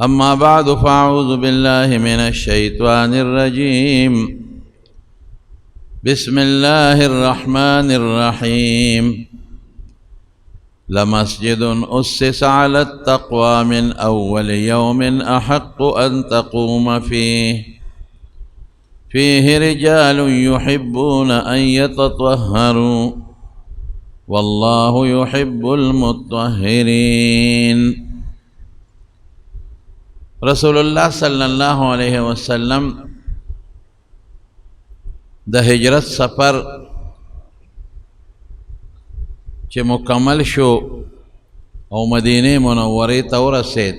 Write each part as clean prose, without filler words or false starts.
أما بعد فأعوذ بالله من الشيطان الرجيم. بسم الله الرحمن الرحيم. لمسجد أسس على التقوى من أول يوم أحق أن تقوم فيه رجال يحبون أن يتطهروا والله يحب المطهرين. رسول الله صلی اللہ علیہ وسلم د ہجرت سفر چې مکمل شو او مدینه منوره ته ورسید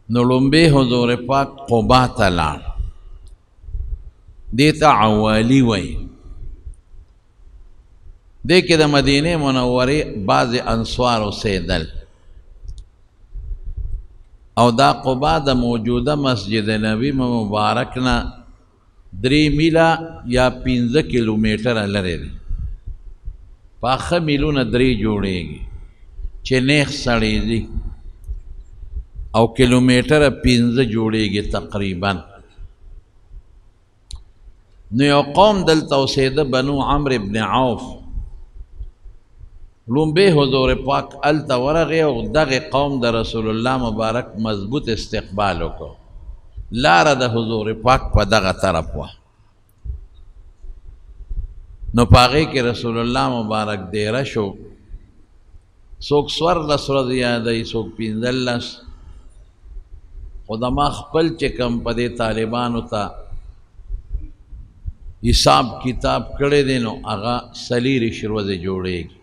نو لومبی حضور پاک قباء ته لاړ. دې ته عوالی وایي. دې کې د مدینه منورې بعض انصار اوسېدل او دا قباء د موجوده مسجد نبی مبارک نه 3 میله یا 15 کیلومتره لرې دی. پاخه میلونه 3 جوړېږي چې نیغ سړی دي او کیلومتره 15 جوړېږي تقریبا. نو یو قوم دلته اوسېده بنو عمرو بن عوف. لومبی حضور پاک الته ورغی او دغه قوم د رسول الله مبارک مضبوط استقبال وکړو. لاره د حضور پاک په دغه طرف وه. نو په هغې کې رسول الله مبارک دیره شو. څوک 14 ورځې یادوي، څوک 15. خو زما خپل چې کوم په دې طالبانو ته حساب کتاب کړی دی نو هغه 40 ورځې جوړېږي.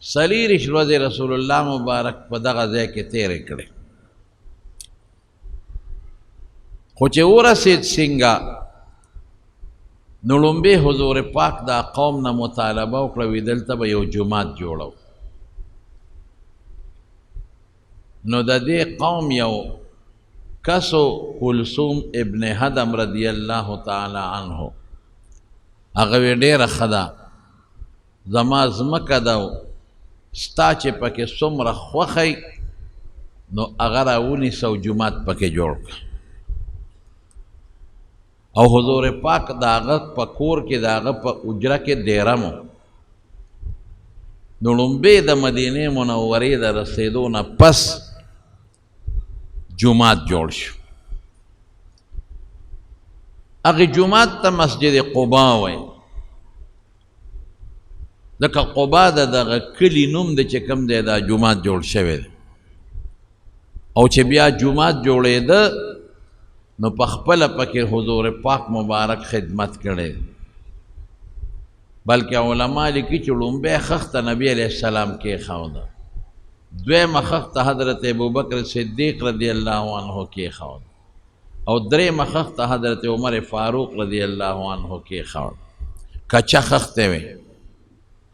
40 ورځې رسول الله مبارک په دغه ځای کې تېرې کړې. خو چې ورسېد څنګه نو لومبی حضور پاک دا قوم نه مطالبه وکړه وی دلته به یو جومات جوړو. نو د دې قوم یو کسو کلثوم ابن هدم رضی الله تعالی عنه هغه وی ډېره ښه ده، زما ځمکه ده ستا چې پکې څومره خوښی نو هغه راونیسه او جومات پکې جوړ کړه. او حضور پاک د هغه په کور کې د هغه په اجره کې دیره مو. نو لومبی د مدینې منورې د رسېدو نه پس جومات جوړ شو. هغې جومات ته مسجد قباء وایي. ځکه قباء د دغه کلي نوم دی چې کوم دی دا جومات جوړ شوی دی. او چې بیا جومات جوړېده نو په خپله پکې حضور پاک مبارک خدمت کړی. بلکې علما لیکي چې لومبی خښته نبی علیه السلام کېښوده، دویمه خښته حضرت ابوبکر صدیق رضی الله عنه کېښوده او درېیمه خښته حضرت عمر فاروق رضی الله عنه کېښوده. کچه خښتې وې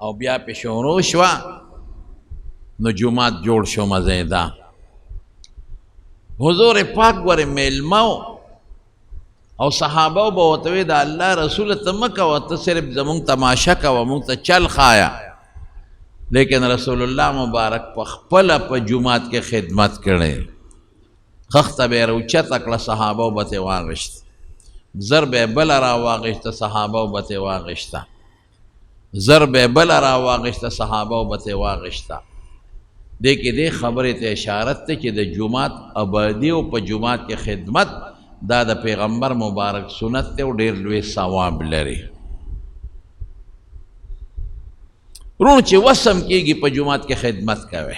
او بیا پې شروع شوه نو جومات جوړ شو مزیده. حضور پاک ورې میلمه او صحابه به ورته وی د الله رسول ته مه کوه، ته صرف زمونږ تماشه کوه، مونږ ته چل ښایه. لیکن رسول الله مبارک په خپله په جومات کې خدمت کړی. خښته به یې راوچته کړه، صحابه به ترې واغېشته. زر به یې بله راواغېشته، صحابه به ترې واغېشته. زر به یې بله راواغېشته، صحابه به ترې واغېشته. دې کې دې خبرې ته اشارت دی چې د جومات آبادي او په جومات کې خدمت دا د پیغمبر مبارک سنت دی او ډېر لوی ثواب لري. ورونو چې وسم کېږي په جومات کې خدمت کوي.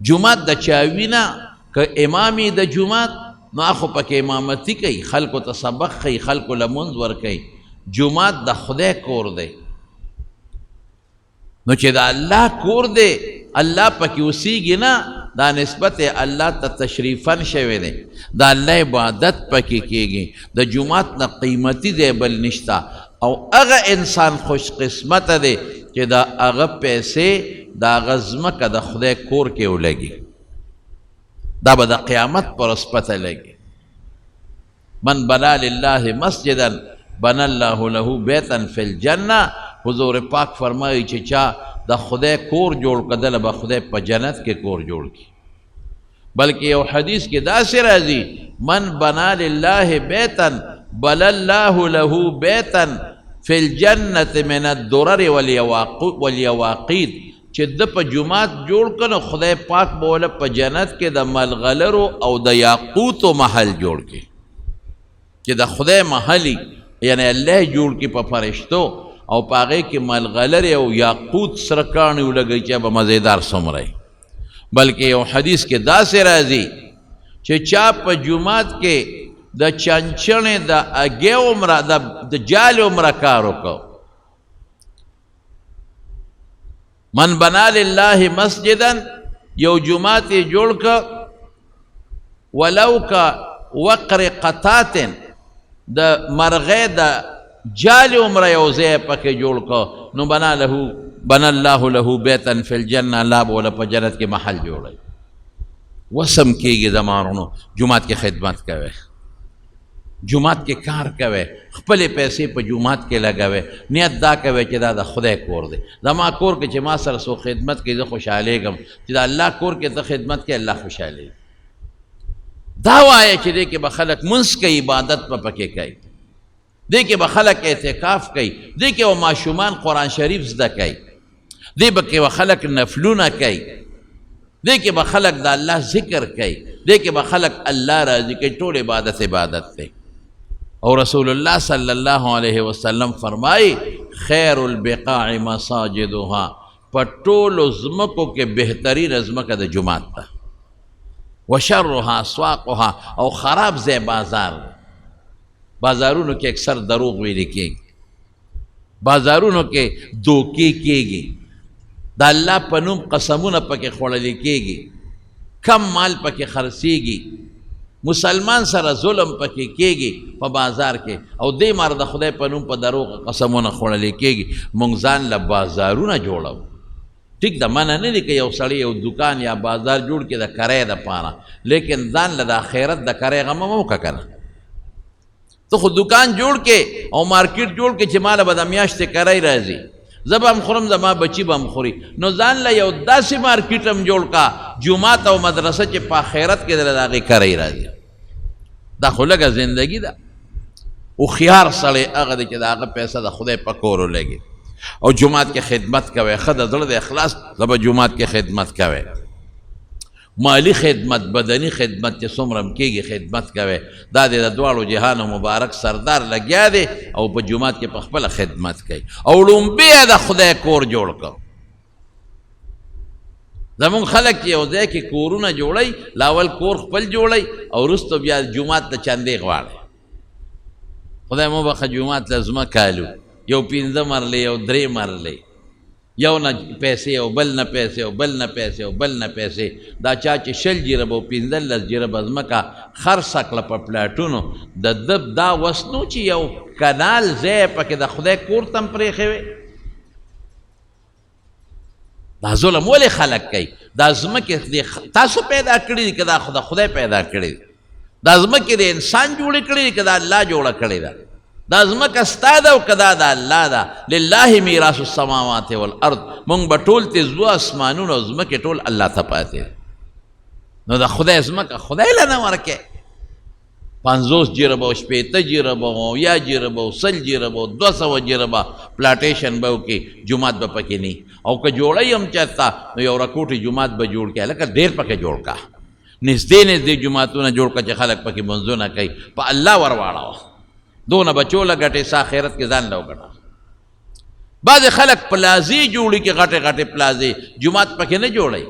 جومات د چا وي نه، که امامي د جومات نو خو پکې امامتي کوي، خلکو ته سبق ښیي، خلکو له لمونځ ورکوي. جومات د خدای کور دی. نو چې د الله کور دی الله پکې اوسیږي نه، دا نسبت الله ته تشریفاً شوی دی. د الله عبادت پکې کېږي. د جومات نه قیمتي دی بل نشته. او هغه انسان خوش قسمته دی چې د هغه پیسې د هغه ځمکه د خدای کور کې ولګي. دا به د قیامت پر ورځ پته لګي. من بنا لله مسجدا بنا الله له بیتا فی الجنه. حضور پاک فرمایي چې چا د خدای کور جوړ کړه دله به خدای په جنت کې کور جوړ کړي. بلکې یو حدیث کې داسې راځي من بنا لله بیتا بل الله له بیتا فی الجنة من الدرر والیواقیت، چې د په جومات جوړ کړه خدای پاک به وله په جنت کې د ملغلرو او د یاقوتو محل جوړ کړي، چې د خدای محلي یعنی الله جوړ کړي په فرشتو او په هغې کې ملغلرې او یاقوت سره کاڼي ولګوي چې به مزیدار څومره. بلکې یو حدیث کې داسې راځي چې چا په جومات کې د چنچڼې د اګې عمره د جال عمره کار وکړو، من بنا لله مسجدا یو جومات یې جوړ کړ ولو که وقر قطات د مرغې د جال عمره یو ځای پکې جوړ کړ نو بنا الله له بیتا فی الجنه، الله به وله په جنت کې محل جوړوي. وسم کېږي زمانونو جومات کې خدمت کوئ، جومات کې کار کوئ، خپلې پیسې په جومات کې لګوئ، نیت دا کوئ چې دا د خدای کور دی. زما کور کې چې ما سره څوک خدمت کوي زه خوشحالېږم، چې د الله کور کې ته خدمت کوي الله خوشحالېږي. دا وایه چې دې کې به خلک منځ کوي، عبادت به پکې کوي، دې کې به خلک اعتکاف کوي، دې کې به ماشومان قرآن شریف زده کوي، دې کې به خلک نفلونه کوي، دې کې به خلک د الله ذکر کوي، دې کې به خلک الله راضي کوي. ټول عبادت دی. اور رسول اللہ صلی اللہ علیہ وسلم فرمائی خیر البقاع مساجدها، پر ټولو ځمکو کې بهترین ځمکه د جومات ده، وشرها اسواقها، او خراب ځای بازار. بازارونو کې اکثر دروغ ویل کېږي، بازارونو کې دوکې کېږي، د الله په نوم قسمونه پکې خوړل کېږي، کم مال پکې خرڅېږي، مسلمان سره ظلم پکې کېږي په بازار کې، او دې مار د خدای په نوم په دروغ قسمونه خوړل کېږي. مونږ ځان له بازارونه جوړو. ټیک ده، منع نه دي که یو سړی یو دکان یا بازار جوړ کړي د کرۍ دپاره، لیکن ځان له د آخرت د کرۍ غمه مه وکړه که نه. ته خو دکان جوړ کې او مارکیټ جوړ کې چې ماله به د میاشتې کرۍ راځي، زه به هم خورم زما بچي به هم خوري، نو ځان له یو داسې مارکیټ هم جوړ کا جومات او مدرسه چې په آخرت کې دله د هغې کرۍ راځي. دا خو لږه زندګي ده. هوښیار سړی هغه دی چې د هغه پیسه د خدای په کور ولګي. او جومات کې خدمت کوئ، ښه د زړه د اخلاص ته به جومات کې خدمت کوئ. مالی خدمت، بدنی خدمت چې څومره هم کېږي خدمت کوئ. دا د دواړو جهانو مبارک سردار لګیا دی او په جومات کې په خپله خدمت کوي. او لومبی یې د خدای کور جوړ کړ. زمونږ خلک چې یو ځای کې کورونه جوړوي، لاول کور خپل جوړوي او وروسته بیا جومات ته چندې غواړي. خدای مو بخښه، جومات له ځمکه الو، یو 5 مرلې یو 3 مرلې، یو نه پیسې او بل نه پیسې او بل نه پیسې او بل نه پیسې. دا چا چې 20 جربه او 15 جربه ځمکه خرڅه کړه په پلاټونو، د ده دا وس نو چې یو کنال ځای پکې د خدای کور ته هم پرېښی وی. دا ظلم ولې خلک کوي؟ دا ځمکې تاسو پیدا کړي دي که دا خدای پیدا کړي دي؟ دا ځمکې د انسان جوړې کړي دي که دا الله جوړه کړې ده؟ دا ځمکه ستا ده او که دا د الله ده؟ لله میراث السماوات والارض. مونږ به ټول تې ځو، اسمانونه او ځمکې ټول الله ته پاتې. نو د خدای ځمکه خدای له نه ورکې. 50 جربه او 60 جربه او 10 جربه او 100 جربه او 200 جربه پلاټیشن به وکړي، جومات به پکې نه. او که جوړی هم چېرته نو یو رکوټي جومات به جوړ کړي، لکه ډېر پکې جوړ کا، نږدې جوماتونه جوړ کړه چې خلک پکې منځونه کوي. په الله ور واړوه، دونه بچو له ګټې سه آخرت کې ځان له وګټه. بعضې خلک پلازې جوړي کې غټې غټې پلازې، جومات پکې نه جوړوي.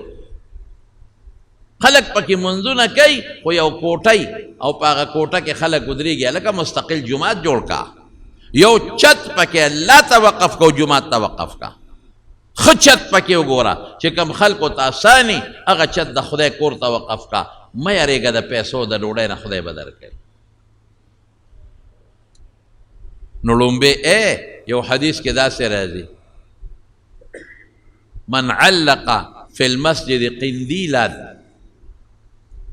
خلک پکې منځونه کوي خو یو کوټی او په هغه کوټه کې خلک ودرېږي. هلکه مستقل جومات جوړ کا، یو چت پکې الله ته وقف کو، جومات ته وقف کا. ښه چت پکې وګوره چې کوم خلکو ته اساني، هغه چت د خدای کور ته وقف کا. مه یارېږه د پیسو د ډوډۍ نه، خدای به درکوي. نو لومبې یو حدیث کې داسې راځي من علق فی المسجد قندیلا،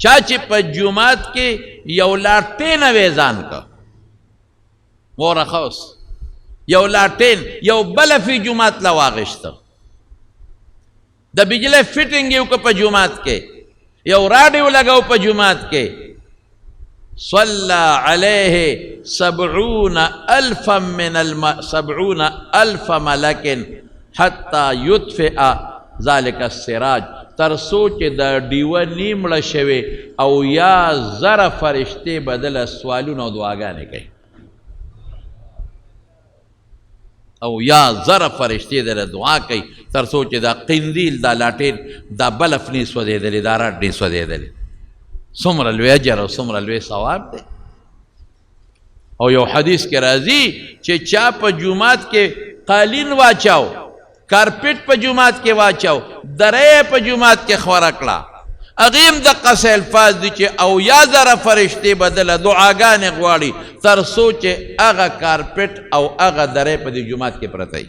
چا چې په جومات کې یو لاټین ویزان کا، وره خوس یو لاټین یو بله فی جومات له واغېسته، د بجلی فټینګ یې وکړه په جومات کې یو راډیو لګو په جومات کې صلى عليه 70,000 ملك حتى يطفئ ذلك السراج تر سوچ د ډیوه نیمړه شوي او یا زره فرشتې بدله سوالونه او دعاګانې کوي او یا زره فرشتې دله دعا کوي تر سوچ دا قندیل دا لاټین دا بلف نه سوځېدلې دا راډ نه سوځېدلې څومره لوی اجر او څومره لوی ثواب دی او یو حدیث کې راځي چې چا په جومات کې قالین واچاو کارپیټ په جومات کې واچاو درې په جومات کې خوره کړه هغې هم دقسې الفاظ دي چې او یا زره فرشتې بدله دعاګانې غواړي تر څو چې هغه کارپیټ او هغه درې په دې جومات کې پرته وي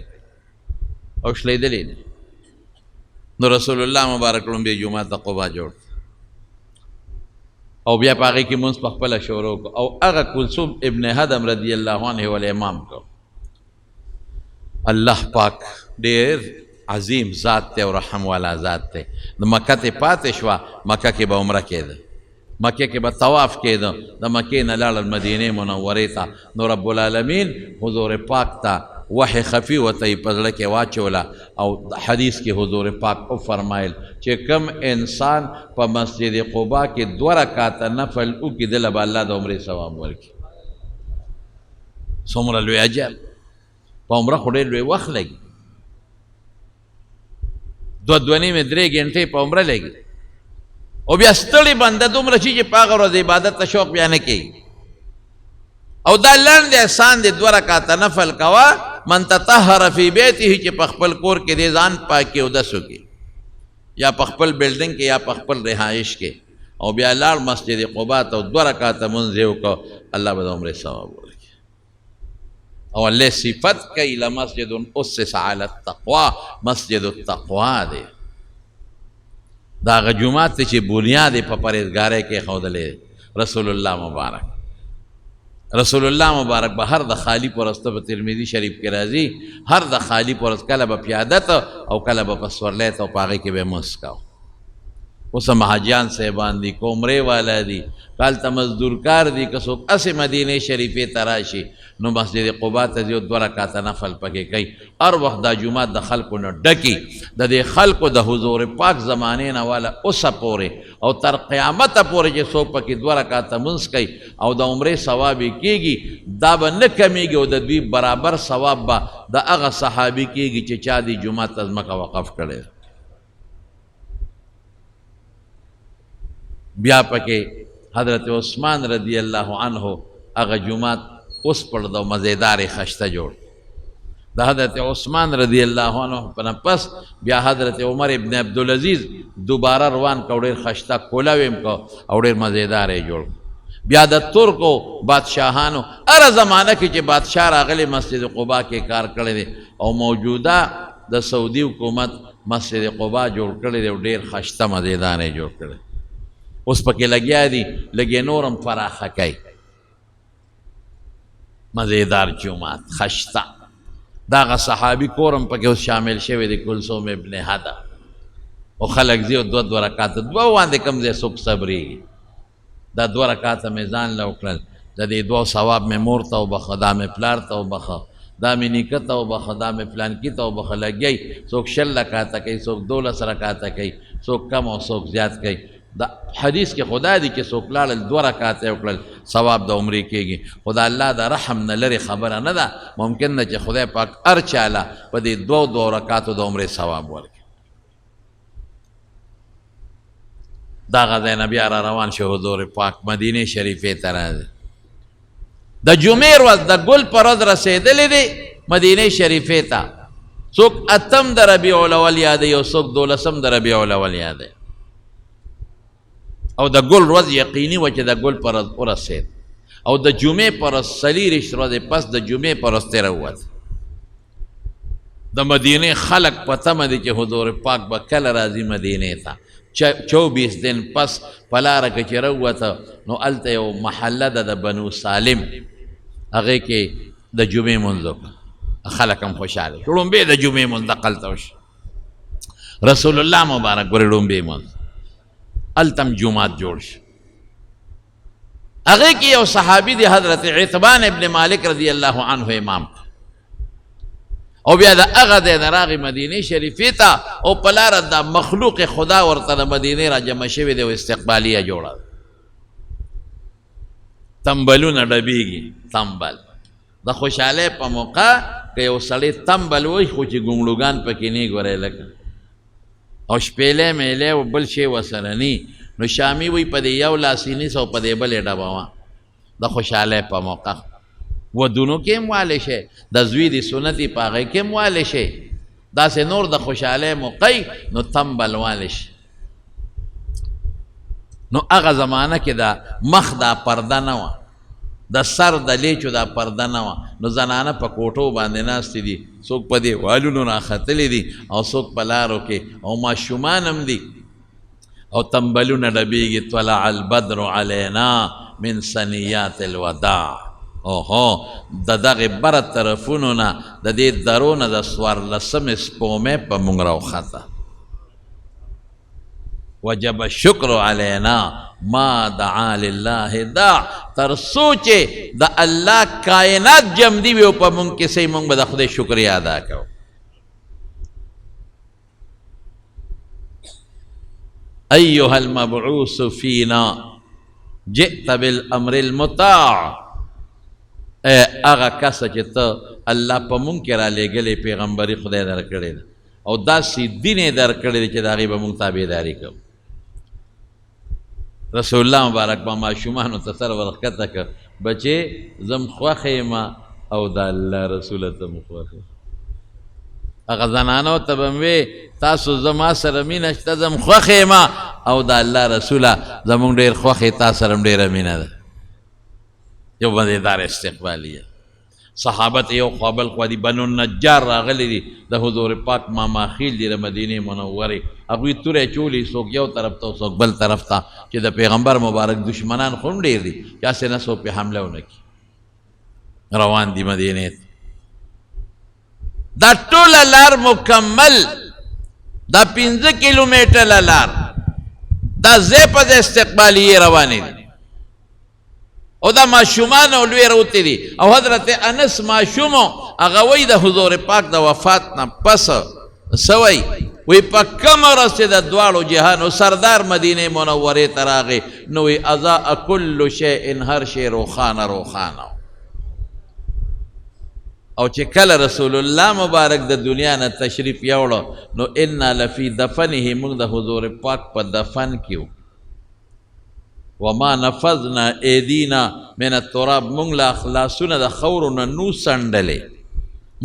او شلېدلې نه نو رسول الله مبارک لومبې جومات د قبا جوړ او بیا په هغې کې مونځ په خپله شروع کړو او هغه کلثوم ابن هدم رضی الله عنه ول امام کړو الله پاک ډېر عظیم ذات دی او رحم والا ذات دی د مکه ته پاتې شوه مکه کې به عمره کېده مکه کې به طواف کېده د مکې نه لاړل مدینې منورې ته نو رب العالمین حضور پاک ته وحی خفي ورته یې په زړه کې واچوله او حدیث کې حضور پاک وفرمایل چې کم انسان په مسجد قبا کې 2 رکعاته نفل وکړي دله به الله د عمرې ثواب ورکړي څومره لوی اجر په عمره خو ډېر لوی وخت لګي 2 نیمې 3 ګنټې په عمره لګي او بیا ستړی بنده دومره شي چې په هغه ورځ عبادت ته شوق بیا نه کوي او دا لنډ احسان دی 2 رکعاته نفل کوه من تطهر فی بیته چې په خپل کور کې دې ځان پاکي اودس وکړي یا په خپل بلډنګ کې یا په خپل رهایش کې او بیا لاړ مسجد قبا ته 2 رکعاته مونځ یې وکړه الله به د عمرې ثواب ورکړي او الله صفت کوي لمسجد اسس علی التقوا مسجد التقوا دی دا هغه جومات دی چې بنیاد یې په پرهیزګارۍ کې ښودلی رسول الله مبارک رسول الله مبارک به هر د خالی پرسته په ترمذي شریف کې راځي هر د خالی پرست کله به پیاده ته او کله به په سورلی ته او په هغې کې به مونځ کوو اوس هم حاجیان صاحبان دي که عمرې والا دي که هلته مزدورکار دي که څوک هسې مدینې شریفې ته راشي نو مسجد قبا ته ځي او 2 رکعاته نفل پکې کوي هر وخت دا جومات د خلکو نه ډکي د دې خلکو د حضور پاک زمانې نه والا اوسه پورې او تر قیامته پورې چې څوک پکې 2 رکعاته مونځ کوي او د عمرې ثواب یې کېږي دا به نه کمیږي او د دوی برابر ثواب به د هغه صحابي کېږي چې چا دې جومات ته ځمکه وقف کړې بیا پکې حضرت عثمان رضی الله عنه هغه جومات اوس پر د مزیدار خشته جوړ د حضرت عثمان رضی الله عنه په پس بیا حضرت عمر ابن عبدالعزیز دوباره روان کو ډېر خشته کولاویم کو او ډېر مزیدار یې جوړ بیا د ترکو بادشاهانو هره زمانه کې چې بادشاه راغلی مسجد قبا کې کار کړی دی او موجوده د سعودي حکومت مسجد قبا جوړ کړی دی او ډېر خشته مزیدار یې جوړ کړی اوس پکې لګیا دي لګې نورم فراخه کوي مزیدار جومات خشته دا هغه صحابي کورم پکې اوس شامل شوی دی کلثوم ابن هدم او خلک ځي او 2 رکعاته 2 باندې کم ځای څوک صبرېږي دا 2 رکعاته مې ځان له وکړل د دې 2 ثواب مې مور ته وبخه دا مې پلار ته وبخه دا مې نیکه ته وبخه دا مې پلانکي ته وبخه لګی څوک 20 رکعاته کوي څوک 12 رکعاته کوي څوک کم او څوک زیات کوي دا حدیث کې خدا دی چې څوک لاړل 2 رکعاته وکړل ثواب د عمرې کېږي خدا الله د رحم نه لرې خبره نه ده ممکن نه چې خدای پاک هر چاله په دې 2 رکعاتو د عمرې ثواب ورکړي دغه ځای نه بیا را روان شو حضور پاک مدینې شریفې ته راځي د جمعې ورځ د ګل په ورځ رسېدلی دی مدینې شریفې ته څوک 8 د ربیع الاول یادوي او څوک 12 د ربیع الاول یادوي او د ګل ورځ یقیني وه چې د ګل په ورځ ورسېد او د جمعې په ورځ 24 ورځې پس د جمعې په ورځ تېره ووت د مدینې خلق په تمه دي چې حضور پاک به کله راځي مدینې ته 24 دن پس په لاره کې چې راووته نو هلته یو محله ده د بنو سالم هغې کې د جمعې مونځ وکړه خلک هم خوشحاله شو ړومبې د جمعې مونځ دقلته وشي رسول الله مبارک ګورې ډومبې مونځ هلته هم جومات جوړ شو هغې کې یو صحابي دی حضرت عتبان ابن مالک رضی الله عنه امام او بیا د هغه دی نه راغی مدینې شریفې ته او په لاره د مخلوق خدا ورته د مدینې را جمع شوې دی او استقبالیه جوړه تمبلونه ډبیږي تمبل د خوشحالۍ په موقع که یو سړی تمبل وایي خو چې ګونګړوګان پکې نه ګورئ لکه او شپېلی میلی او بل شی ورسره ني نو شامي وایي په دې یو لاس یې نیسه او په دې بلې ډبوه د خوشحالۍ په موقع ودونو کې هم والی شي د زوی د سنتي په هغې کې هم والی شي داسې نور د خوشحالۍ موقع نو تمبل والی شي نو هغه زمانه کې د مخ دا پرده نه وه د سر د لیچو دا پرده نه وه نو زنانه په کوټو باندې ناستې دي څوک په دیوالونو راختلي دي او څوک په لارو کې او ماشومان هم دي او تمبلونه ډبیږي طلع البدر علینا من ثنیات الوداع اوهو د دغې بره طرفونو نه د دې درو نه د څوارلسمې سپومې په موږ راوخته وجب الشکر علینا ما دعا لله داع تر څو چې د الله کائنات جمدي وي او په موږ کې صحیح موږ به د خدای شکریا ادا کوو ایها المبعوث فینا جئت بالامر المطاع هغه کسه چې ته الله په موږ کې را لېږلې پیغمبري خدای درکړې ده او داسې دین یې درکړی دی چې د هغې به موږ تابعداري کوو رسول الله مبارک به ماشومانو ته سر ورښکته کړ بچې زم خوښه یم او د الله رسوله ته م خوښ هغه زنانو ته به م وې تاسو زما سره مینه شته زم خوښه یم او د الله رسوله زمونږ ډېر خوښ تا سره هم ډېره مینه ده یو مزېدار استقبالیه صحابت یو خوا بل خوا دي بنو النجار راغلی دي د حضور پاک ماماخیل دي د مدینې منورې هغوی توری چولی څوک یو طرف ته څوک بل طرف ته چې د پیغمبر مبارک دشمنان خو هم ډېر دي چې هسې نه څوک پې حمله ونه کړي روان دي مدینې ته دا ټوله لار مکمل دا 15 کیلومیټره لار دا ځای په ځای استقبالیې روانې دي او دا ماشومان او لوی راوتې دي او حضرت انس ماشوم هغه وایي د حضور پاک د وفات نه پس څه وایي وی په کومه ورځ چې د دواړو جهانو سردار مدینې منورې ته راغی نو وی اضاء کل شیء هر شی روښانه روښانه او چې کله رسول الله مبارک د دنیا نه تشریف یوړو نو انا لفی دفنه موږ د حضور پاک په دفن کې وما نفذنا ایدینا من التراب مونږ له اخلاصونه د خورو نه نو سنډلې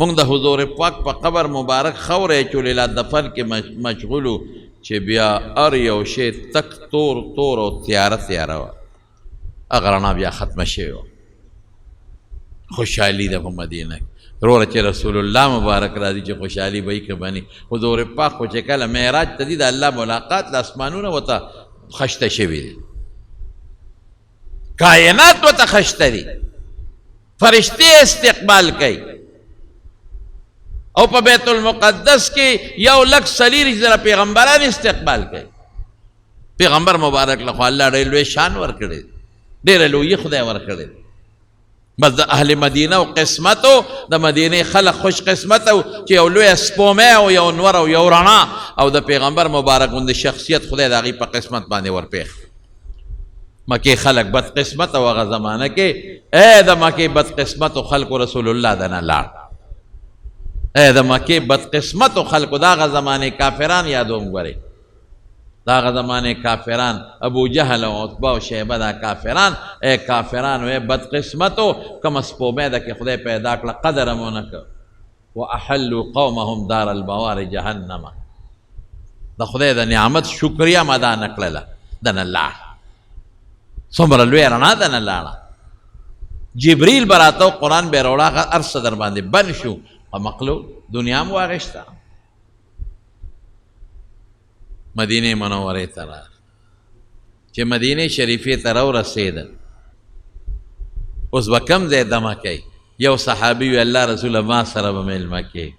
مونږ د حضور پاک په قبر مبارک خورې چولې لا دفن کې مشغولو چې بیا هر یو شی تک تور تور او تیاره تیاره وه هغه رڼا بیا ختمه شوې وه خوشحالي ده په مدینه کې وروره چې رسول الله مبارک راځي چې خوشحالي به یې که بني حضور پاک خو چې کله معراج ته ځي د الله ملاقات له اسمانونه ورته خشته شوي دي کائنات و تخشتری فرشتے استقبال کئی او پا بیت المقدس کی یو لک سلیری زر پیغمبران استقبال کئی پیغمبر مبارک لخوا اللہ ریلوی شان ورکڑی دیر لوی خدای ورکڑی بس دا اہل مدینہ و قسمتو دا مدینہ خلق خوش قسمتو چی یو لوی سپومے او یو نور او یو رانا او دا پیغمبر مبارک اند شخصیت خدای دا غی پا قسمت باندے ورپیخ مکی خلق بد قسمت و آغا زمانہ کے اے دا مکی بد قسمت و خلق رسول اللہ دنا لار اے دا مکی بد قسمت و خلق دا آغا زمانے کافران یادوم گوری دا آغا زمانے کافران ابو جہل و عطبہ و شیبہ دا کافران اے کافران و اے بد قسمت و کم اسپومے دا کہ خدای پیدا کلا قدر مونکا و احلو قومهم دار البوار جہنم دا خدای دا نعمت شکریہ مدا نکللا دنا اللہ سمر لوی رنا دنا لانا جبریل براتو قرآن بے روڑا ارس در باندے بن شو مقلو دنیا مو آغشتا مدینه منوره ترا چه مدینه شریفی تراو رسید اس بکم زی دمکی یو صحابی اللہ رسول ما سر بمیل مکی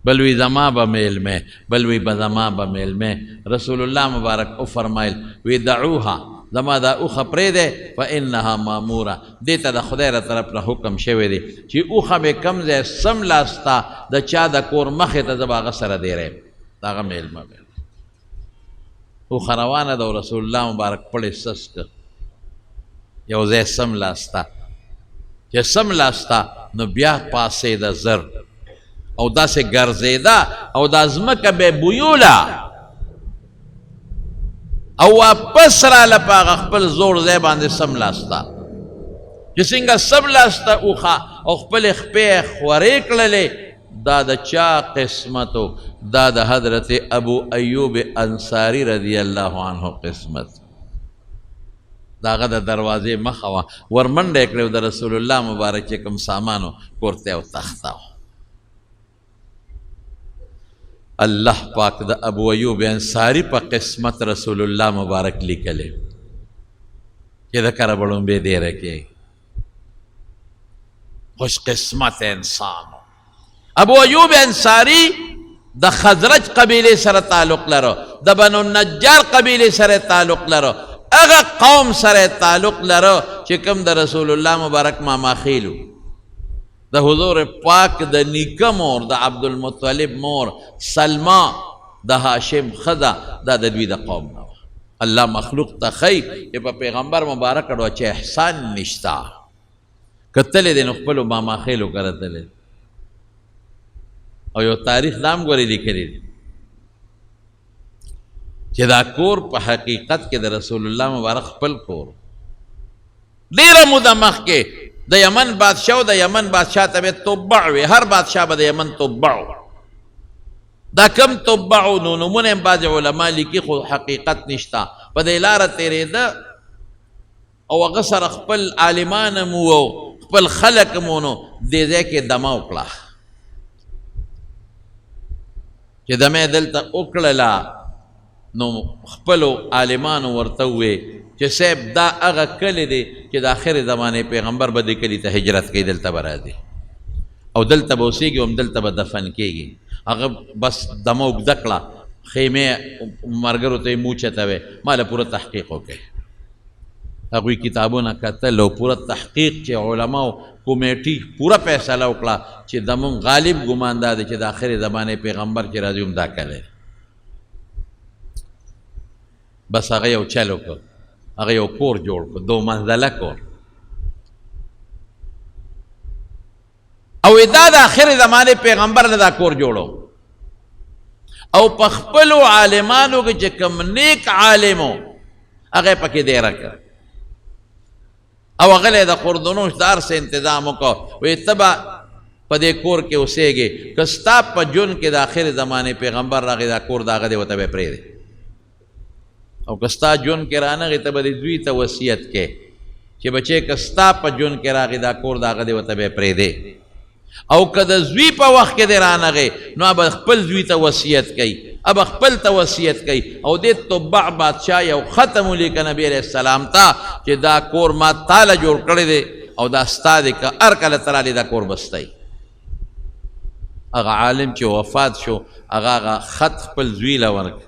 بلوی زما به میل میں بلوی بزما به میل میں رسول الله مبارک او فرمایل وی دعوها زما دا اوخه پرېږدی فانها ماموره دې ته د خدای را طرف نه حکم شوی دی چې اوخه به کم ځای سم لاسته د چا د کور مخې ته زه به هغه سره دیری د هغه میلمه به اوخه روانه ده او رسول الله مبارک پړې سس که یو ځای سم لاسته چې سم لاسته نو بیا پاسېده زر او داسې ګرځېده او دا ځمکه به بویوله او واپس راله په هغه خپل زوړ ځای باندې سملاسته چې څنګه سملاسته اوښه او خپلې خپې خورې کړلې دا د چا قسمت و دا د حضرت ابو ایوب انصاري رضی الله عنه قسمت د هغه د دروازې مخه وه ورمنډه یې کړې د رسول الله مبارک چې کوم سامانو کورته او تخته و اللہ پاک دا ابو ایوب انصاری پا قسمت رسول اللہ مبارک لکلے کہ دا کربڑوں بے دے رکھے خوش قسمت انسان ابو ایوب انصاری دا خزرج قبیلے سر تعلق لرو دا بنو النجار قبیلے سر تعلق لرو اگا قوم سر تعلق لرو چکم دا رسول اللہ مبارک ماما خیلو دا حضور پاک دا نیکه مور دا عبدالمطلب مور سلما دا هاشم خدا دا دوی دا قوم نو اللہ مخلوق تا خی کہ پا پیغمبر مبارک اڑو چه احسان نشتا کتلی دین اخپلو ماما خیلو کرتلی او یو تاریخ دام گوری لکلی دی چه دا کور پا حقیقت کے دا رسول اللہ مبارک خپل کور دیر مدمخ کے دا یمن بادشاہ دا یمن بادشاہ تبی توبعوی ہر بادشاہ با دا یمن توبعو دا کم توبعو نمون بعض علماء لکی خود حقیقت نشتا پا دا الار تیرے دا او غصر اخپل عالمان مو اخپل خلق مونو دیزے کے دماؤ کلا چی دمے دلتا اکڑلا نو اخپلو عالمانو ورتوے چې صاحب دا هغه کلی دی چې د آخر زمانې پیغمبر به دې کلي ته هجرت کوي دلته به راځي او دلته به اوسېږي هم دلته به دفن کېږي هغه بس دمه اوږده کړه خیمې ملګرو ته یې موچته وې ما له پوره تحقیق وکړئ هغوی کتابونه کتل او پوره تحقیق چې علماو کمیټي پوره فیصله وکړه چې زمونږ غالب ګمان دا دی چې د آخر زمانې پیغمبر چې راځي هم دا کلی بس هغه یو چل وکړ هغه یو کور جوړ کړ دو منزله کور او دا د آخر زمانه پیغمبر نه دا کور جوړو او په خپلو عالمانو کې چې کوم نیک عالمو هغه پکې دی راکړ او هغه د قردنوش دار سے انتظام وکړو وی تبا په دې کور کې اوسېږي که ستا په ژوند کې د آخر زمانه پیغمبر راغی دا کور د هغه دی ورته به پرېږدې او کستا جون کې رانغی ته به د دوی ته وصیت کې چې بچې کستا په جون کې راغی دا کور د هغه دی ورته به پرېږدې او که د زوی په وخت کې دی رانغی نو به خپل زوی ته وصیت کوي اب خپل ته وصیت کوي او دې توبع بادشاه یو ختم ولیکه نبی علیہ السلام ته چې دا کور ما تاله جوړ کړی دی او دا ستا دی که هر کله ته رالی دا کور بستی هغه عالم چې وفات شو هغه خط خپل زوی له ورکړ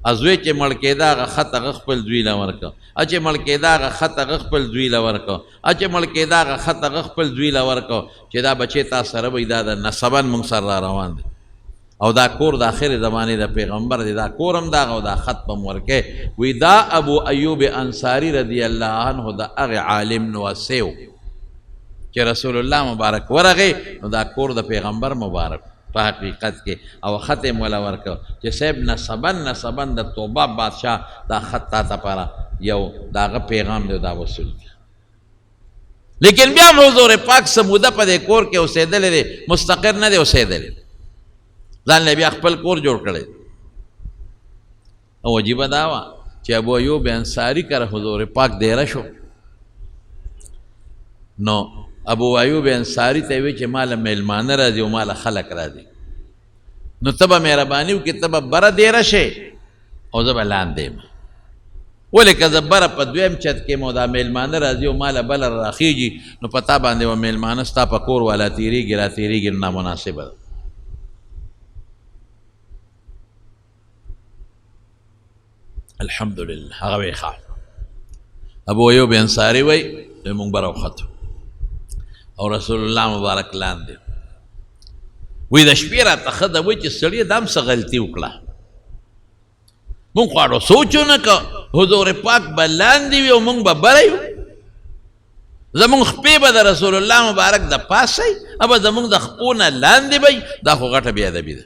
ازوی چې مړ کېده هغه خط هغه خپل زوی له ورکړه چې مړ کېده هغه خط هغه خپل زوی له ورکړه چې مړ کېده هغه خط هغه خپل زوی له ورکړه چې دا بچې تا سره وي دا د نسبا موږ سره را روان دی او دا کور د آخر زمانې د پیغمبر دی دا کور هم دغه او دا خط به م ورکې وی دا ابو ایوب انصاري رضی الله عنه د هغې عالم نوسی و چې رسول الله مبارک ورغی نو دا کور د پیغمبر مبارک په حقیقت کې او خط یې مولا ورکړ چې صاحب نسبا د توبه بادشاه دا خط تا ته پاره یو د هغه پیغام دی دا وصول لیکن بیا حضور پاک څه موده په دې کور کې اوسېدلی دی مستقر نه دی اوسېدلی ځان له بیا خپل کور جوړ کړی او عجیبه دا وه چې ابو ایوب انصاري کره حضور پاک دیره شو نو ابو ایوب انصاری ته وی چې مال میلمانه راځي او مال خلق راځي نو تبه مهرباني وکړي تبه بره دیره شي او زه به لاندې یم ولې که زه بره په دویم چت کې مو دا میلمانه راځي او مال بله راخیږي نو په تا باندې و میلمانه ستا په کور والا تېرېږي را تېرېږي نو نامناسبه ده الحمدلله هغه وی ښه ابو ایوب انصاری وی مونږ به راوختو او رسول الله مبارک لاندې وی د شپې راته ښه ده وی چې سړي دا هم څه غلطي وکړه مونږ خو اړو سوچ ونه که حضور پاک به لاندې وي او مونږ به بره یو زمونږ خپې به د رسول الله مبارک د پاسه وي او به زمونږ د خپو نه لاندې به دا خو غټه بې ادبي ده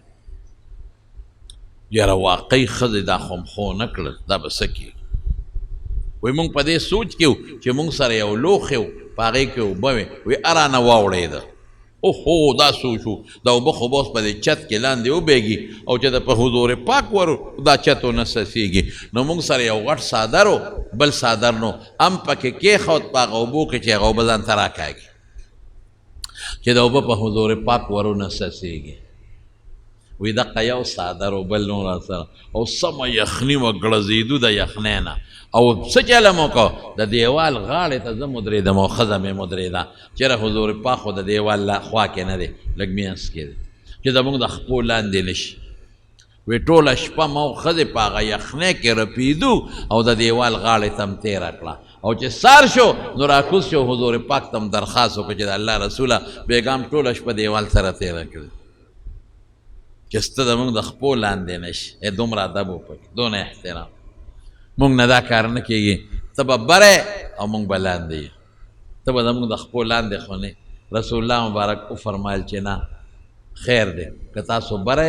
یاره واقعي ښځې دا خو م خو نه کړل دا به څه کېږي وی مونږ په دې سوچ کې وو چې مونږ سره یو لوښی و په هغې کې اوبه وې وی ارانه واوړېده اوهو دا سوچ وو دا اوبه خو به اوس په دې چت کې لاندې وبېږي او چې د په حضور پاک ورو دا چت ونه څڅېږي نو مونږ سره یو غټ څادر و بل څادر نو هم پکې کېښود په هغه اوبو کې چې هغه اوبه ځان ته راکاږي چې د اوبه په حضور پاک ورو نه څڅېږي وی دقه یو څادر و بل نو راسره او سمه یخني وه ګړزېدو د یخنۍ نه او څه چله مو کو د دیوال غاړې ته زه مدرېدم او ښځه مې مدرېده چېرې حضور پاک خو د دیوال خوا کې نه دی لږ مینځ کې دی چې زموږ د خپو لاندې نه شي وی ټوله شپه ما او ښځې په هغه یخنۍ کې رپېدو او د دیوال غاړې ته م تېره کړه او چې سار شو نو راکوز شو حضور پاک ته م درخواست وکړه چې د الله رسوله بېګام ټوله شپه دیوال سره تېره کړي چې سته زموږ د خپو لاندې نه شي دومره ادب وپکې دونه احترام مونږ نه دا کار نه کېږي ته به بره او مونږ به لاندې یو ته به زمونږ د خپو لاندې خو نه رسول الله مبارک وفرمایل چې نه خیر دی که تاسو بره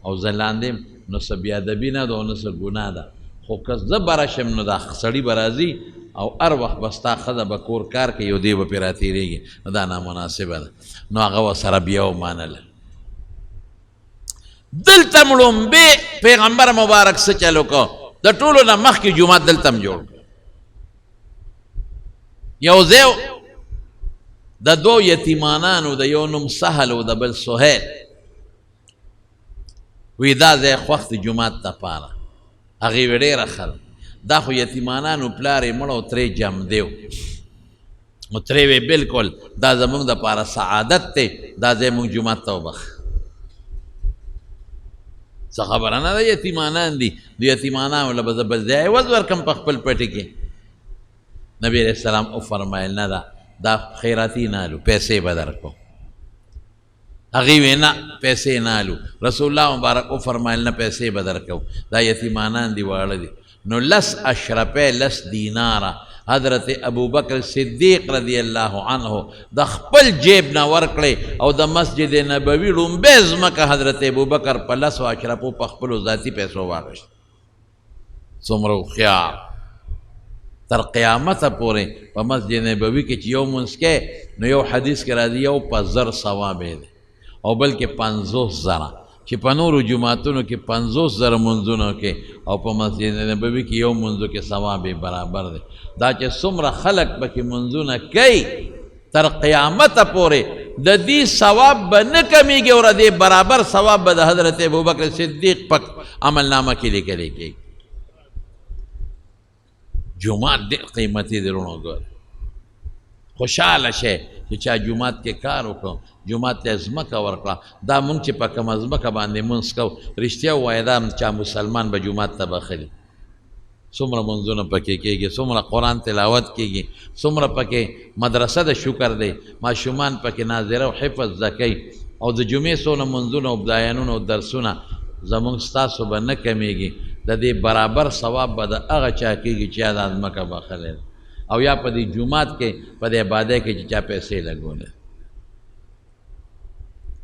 او زه لاندې نو څه بېادبي نه ده او نه څه ګناه ده خو که زه بره شم نو دا سړي به راځي او هر وخت به ستا ښځه به کور کار کوي او دی به پرې راتېرېږي نو دا نامناسبه ده نو هغه ورسره بیا ومانله دلته مړومبې پیغمبر مبارک څه چل وکړو د ټولو نه مخکې جومات دلته م جوړ کړ یو ځای د دوو یتیمانانو د یو نوم سهل او د بل سهیل وی دا ځای خوښ د جومات دپاره هغې وی ډېره ښه ده دا خو یتیمانانو پلار یې مړ او ترې جمدی و نو ترې وی بلکل دا زموږ دپاره سعادت دی دا ځای موږ جومات ته وبخ څه خبره نه ده یتیمانان دي د یتیمانانو له به زه بل ځای عوض ورکړم په خپل پټي کې نبي علیه السلام وفرمایل نه ده دا خیراتي نالو پیسې به درکړو هغې وی نه پیسې نالو رسول الله مبارک وفرمایل نه پیسې به درکړو دا یتیمانان دي واړه دي نو 10 اشرفی 10 دیناره حضرت ابو بکر صدیق رضی الله عنه د خپل جیب نه ورکړی او د مسجد نبوي لومبۍ ځمکه حضرت ابو بکر په 10 اشرفو په خپلو ذاتي پیسو واخیست څومره هوښیار تر قیامته پورې په مسجد نبوي کې چې یو مونځ کې نو یو حدیث کې راځي یو په 1000 ثواب دی او بلکې 50,000 چې په نورو جوماتونو کې 50,000 منځونو کې او په مسجد نبوي کې یو منځو کې ثواب برابر دی دا چې څومره خلک پکې منځونه کوي تر قیامته پورې د دې ثواب به نه کمیږي او د برابر ثواب به د حضرت ابوبکر صدیق په عمل نامه کې لیکلی کېږي جومات ډېر قیمتي دی وروڼو ګور خوشحاله شئ چې چا جومات کې کار وکړو جومات ته ځمکه ورکړه دا مونږ چې په کومه ځمکه باندې مونځ کوو رښتیا ووایه دا چا مسلمان به جومات ته بخلي څومره منځونه پکې کېږي څومره قرآن تلاوت کېږي څومره پکې مدرسه د شکر دی ماشومان پکې ناظره او حفظ زده کوي او د جمعې څونه منځونه او بیانونه او درسونه زمونږ ستاسو به نه کمیږي د دې برابر ثواب به د هغه چا کېږي چې دا ځمکه بخلی او یا په دې جومات کې په دې آبادۍ کې چې چا پیسې لګولې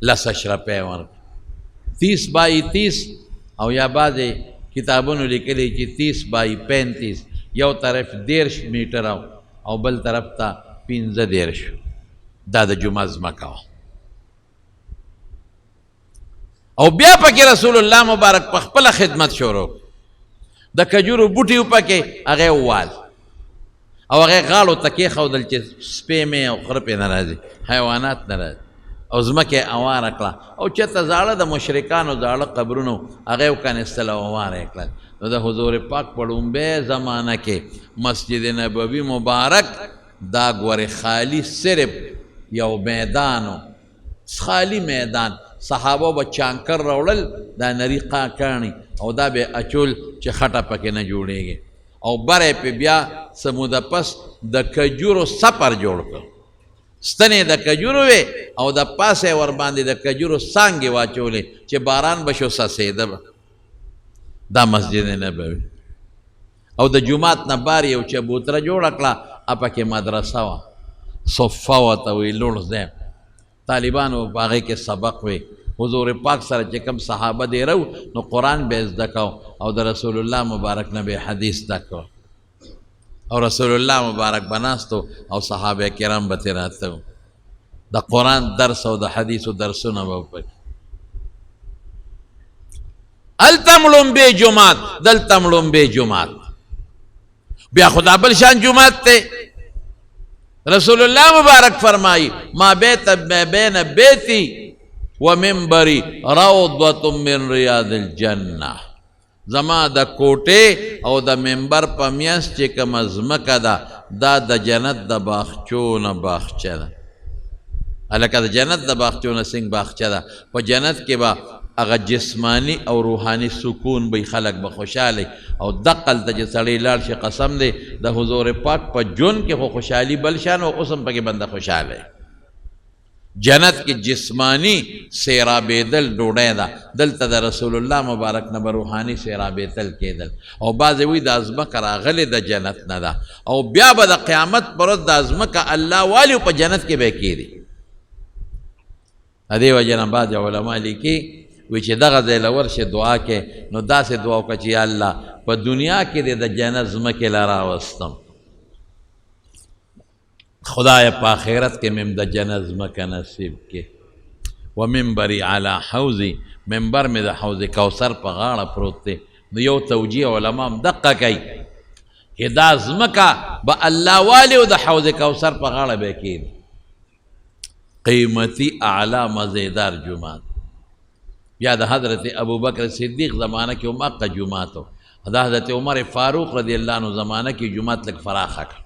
10 اشرفی ورکړه 30 بائی 30 او یا بعضې کتابونو لیکلی چې 30 بائی 35 یو طرف 10 میټره او بل طرف ته 15 دا د جمعه ځمکه وه او بیا پکې رسول الله مبارک په خپله خدمت شروع د کجورو بوټي و پکې هغې ووال او هغې غاړو ته کېښودل چې سپی مې او خره پې نه راځي حیوانات نه راځي او ځمکه یې اواره کړه او چېرته زاړه د مشرکانو زاړه قبرونو هغه یې وکنیستل او اواره یې کړل نو د حضور پاک په لومبۍ زمانه کې مسجد نبوي مبارک دا ګورې خالی صرف یو میدانو خالی میدان صحابه به چانکر راوړل دا نري کاڼي او دا به اچول چې خټه پکې نه جوړېږي او بره پې بیا سموده پس د کجورو سپر جوړ کړ ستنې د کجورو وې او د پاسه ورباندې د کجورو څانګې واچولې چې باران به شو څڅېده به دا مسجد نبوي او د جومات نه بار یو چبوتره جوړه کړه پکې مدرسه وه صفه ورته وایي لوړ ځای طالبانو په هغې کې سبق وی حضور پاک سره چې کوم صحابه دیره نو قرآن به زده کو او د رسول الله مبارک نه به حدیث زده کو او رسول الله مبارک به ناستو او صحابه کرام به ترې راته د قرآن درس او د حدیثو درسونه به وپکې هلته مړومبې جومات دلته مړومبې جومات بیا خدا بل شان جومات ته رسول الله مبارک فرمائی ما بیت بین بیتی و منبری روضة من ریاض الجنہ زما د کوټې او د منبر په میاس چې کومه ځمکه ده دا د جنت د باغچو نه باغچه ده هلکه د جنت د باغچو نه څنګه باغچه ده په جنت کې به هغه جسمانی او روحانی سکون به خلق به خوشحاله او دقل ته چې سړی لاړ شي قسم دی د حضور پاک په جون کې خو خوشحالي بل شان او اوس هم پکې بنده خوشحاله جنت کې جسمانی سیرابېدل ډوډۍ ده دلته د رسول الله مبارک نه به روحاني سیرابېدل کېدل او بعضې وایي دا ځمکه راغلې د جنت نه ده او بیا به د قیامت پر ورځ دا ځمکه الله والیو په جنت کې به کېږي د دې وجې نه بعضې علما لیکي وی چې دغه ځای له ورشې دعا کې نو داسې دعا وکړه چې یا الله په دنیا کې دې د جنت ځمکې له راوستم خدای په آخرت کې مې د جنت ځمکه نصیب کې و منبري علی حوضي منبر مې د حوض کوثر په غاړه پروت دی نو یو توجیه علما هم دقه کوي چې دا ځمکه به الله والي او د حوض کوثر په غاړه به کېږي قیمتي اعلی مزیدار جومات یا د حضرت ابو بکر صدیق زمانہ کې هم اقا جومات و د حضرت عمر فاروق رضی اللہ عنہ زمانہ کې جومات لږ فراخه کړ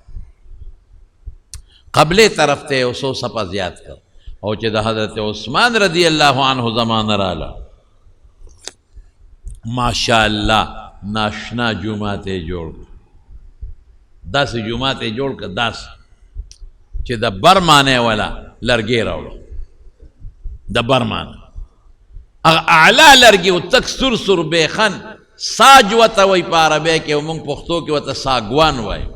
قبلې طرف ته یو څو صفه زیات کړ او چې د حضرت عثمان رضی اللہ عنہ زمانہ راله ماشاءالله ناشنا جومات یې جوړ کړ داسې جومات یې جوړ کړ داسې چې د برمانې والا لرګې راوړو د برمانه اعلی لرګي او تک سر سر بیخن ساج ورته وایي په عربی کې او موږ پښتو کې ورته ساګوان وایي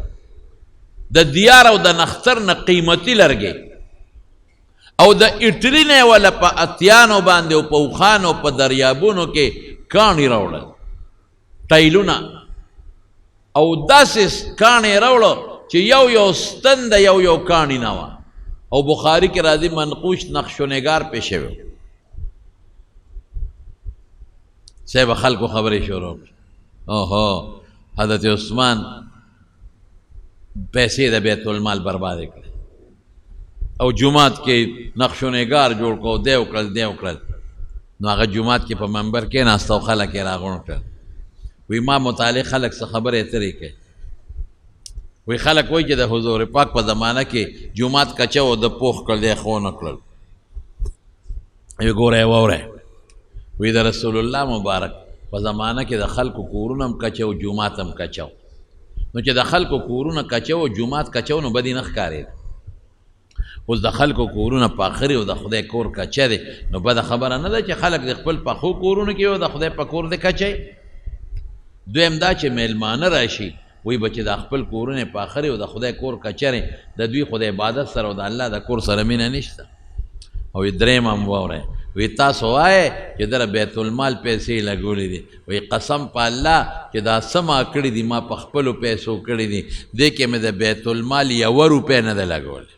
د دیار او د نختر نه قیمتي لرګي او د اټلي نه ولا په اتیانو باندې او په اوښانو په دریابونو کې کاڼي راوړل ټایلونه او داسې کاڼي راوړو چې یو ستن د یو کاڼي نه وه او بخاري کې راځي منقوش نقش و نگار پې شوی صاحب خلکو خبرې شروع اوهو حضرت عثمان پیسې د بیت المال برباد کړې او جومات کې نقش و نگار جوړ کو دی وکړل نو هغه جومات کې په منبر کې ناست او خلک یې راغونډ کړل وی ما متعلق خلک څه خبرې اترې کوي وی خلک وایي چې د حضور پاک په زمانه کې جومات کچه و د پوخ کړل دی خو نه کړل وی ګورئ واورئ وی د رسول الله مبارک په زمانه کې د خلکو کورونه هم کچه او جومات هم کچه نو چې د خلکو کورونه کچه او جومات کچه نو بدې نه ښکارېد اوس د خلکو کورونه پاخري او د خدای کور کچه دی نو بده خبره نه ده چې خلک د خپل پخو کورونه کې او د خدای په کور د کچی دویم دا چې میلمانه راشي وی به چې د خپل کورونه پاخري او د خدای کور کچرې د دوی خدای عبادت سره او د الله د کور سره مینه نشته او دریم هم واورئ وی تاسو وایئ چې دره بیت المال پیسې لګولې دي وی قسم په الله چې دا څه ما کړي دي ما په خپلو پیسو کړي دي دې کې مې د بیت المال یوه روپۍ نه ده لګولې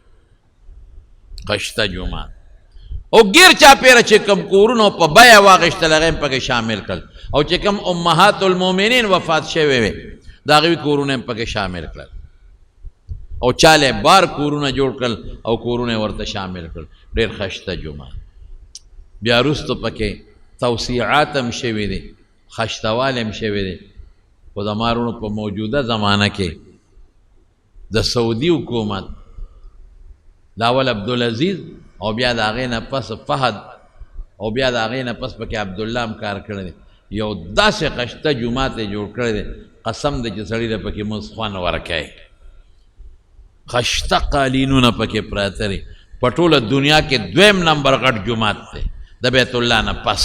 غشته جومات او ګیر چاپېره چې کوم کورونه په بیه واخیستل هغه هم پکې شامل کړل او چې کوم امهات المؤمنین وفات شوې وې د هغوی کورونه هم پکې شامل کړل او چاله بار کورونه جوړ کړل او کورونه ورته شامل کړل ډېر خشته جومات بیا وروسته پکې توسیعات هم شوي دي خشتوال هم شوي دي خو زما وروڼو په موجوده زمانه کې د سعودي حکومت د اول عبدالعزیز او بیا د هغې نه پس فهد او بیا د هغې نه پس پکې عبدالله هم کار کړی دی یو داسې خشته جومات یې جوړ کړی دی قسم دی چې سړي له پکې مونځ خوند ورکوي خشته قالینونه پکې پراته دي په ټوله دنیا کې 2 نمبر غټ جومات دی د بیت الله نه پس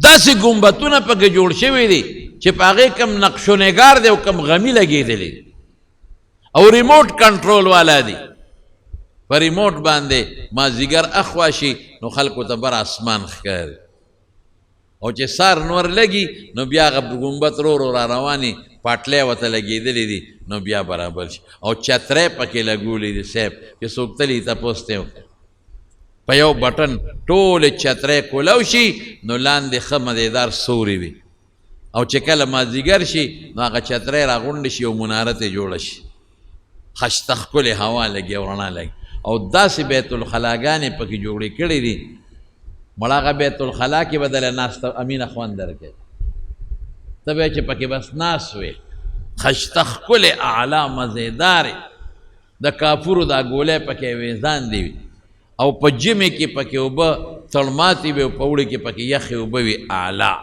داسې ګمبتونه پکې جوړ شوي دي چې په هغې کم نقش و نگار دی او کم غمي لګېدلی او ریموټ کنټرول والا دی په ریموټ باندې مازدیګر اخوا شي نو خلکو ته بر اسمان ښکاري او چې سار نور لګي نو بیا هغه ګمبت رو را رواني پاټلی ورته لګېدلې دي نو بیا برابر شي او چتری پکې لګولې دي صاحب چې څوک تلي تپوس ته وکړي په یو بټن ټولې چتری کولو شي نو لاندې ښه مزېدار سوري وي او چې کله مازدیګر شي نو هغه چتری راغونډې شي او مناره ته جوړه شي خشته ښکلې هوا لګي او رڼا لګي او داسې بیت الخلاګانې پکې جوړې کړې دي مړه هغه بیت الخلا کې به دله ناسته امینه خوند درکوي ته به چې پکې بس ناست وې خشته ښکلې اعلی مزېدارې د کافورو دا ګولۍ پکې ویزان دی وي او په جمې کې پکې اوبه تړماتې وي او په اوړي کې پکې یخې اوبه وي اعلی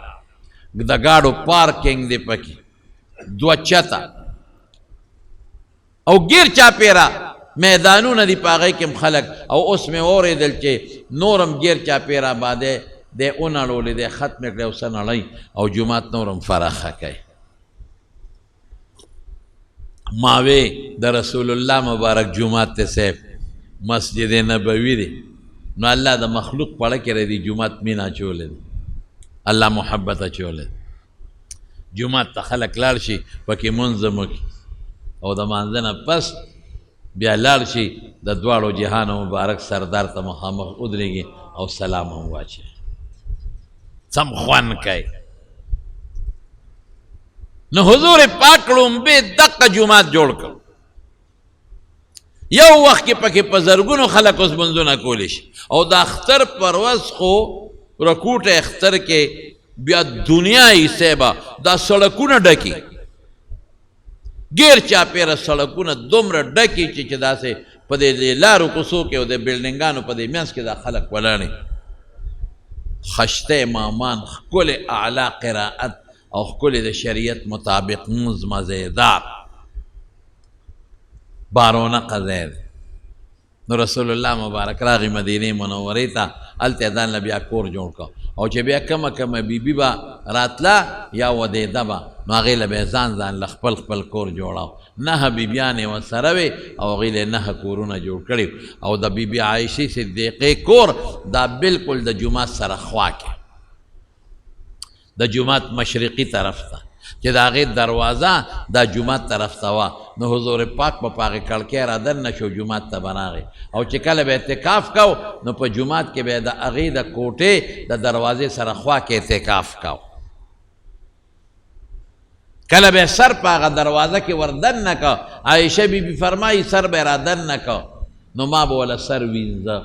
د ګاډو پارکینګ دی پکې 2 چته او ګیر چاپېره میدانونه دي په هغې کې هم خلک او اوس مې واورېدل چې نورم ګیر چاپېره باندې دی ونړولې دی ختم کړی او څه نړۍ او جومات نورم فراخه کوي ما وې د رسول الله مبارک جومات ته صاحب مسجد نبوي دی نو الله د مخلوق پړه کې دی جومات مینه اچولی دی الله محبت اچولی دی جومات ته خلک لاړ شي پکې مونځ وکړي او د مانځه نه پس بیا لاړ شي د دواړو جهانو مبارک سردار ته مخامخ ودرېږي او سلام هم واچوي سم خوند کوي نو حضور پاک لومبې دقه جومات جوړ کړ یو وخت کې پکې په زرګونو خلک اوس منځونه کولی شي او د اختر پر ورځ خو رکوټ اختر کې بیا دنیا یې صیبه دا سړکونه ډکي ګیر چاپېره سړکونه دومره ډکي چې داسې په دې لارو کوڅو کې او د بلډینګانو په دې منځ کې دا خلک ولاړې خشته امامان ښکلې اعلی قرائت او ښکلې د شریعت مطابق مونځ مزېدار بارونقه ځای دی نو رسول الله مبارک راغی مدینې منورې ته هلته یې ځان له بیا کور جوړ کړ او چې بیا کمه بیبي به راتله یا ودېده به نو هغې له به یې ځان له خپل کور جوړاو 9 بیبیانې ورسره وې او هغې له 9 کورونه جوړ کړي او د بیبي عایشې صدیقې کور دا بالکل د جومات سره خوا کې د جومات مشرقي طرف ته چې د هغې دروازه دا جومات طرف ته وه نو حضور پاک به په هغې کړکۍ را دننه شو جومات ته به راغی او چې کله به اعتکاف کو نو په جومات کې به د هغې د کوټې د دروازې سره خوا کې اعتکاف کو کله به سر په هغه دروازه کې ور دننه که عایشه بیبي فرمایي سر به یې را دننه که نو ما به وله سر وینځه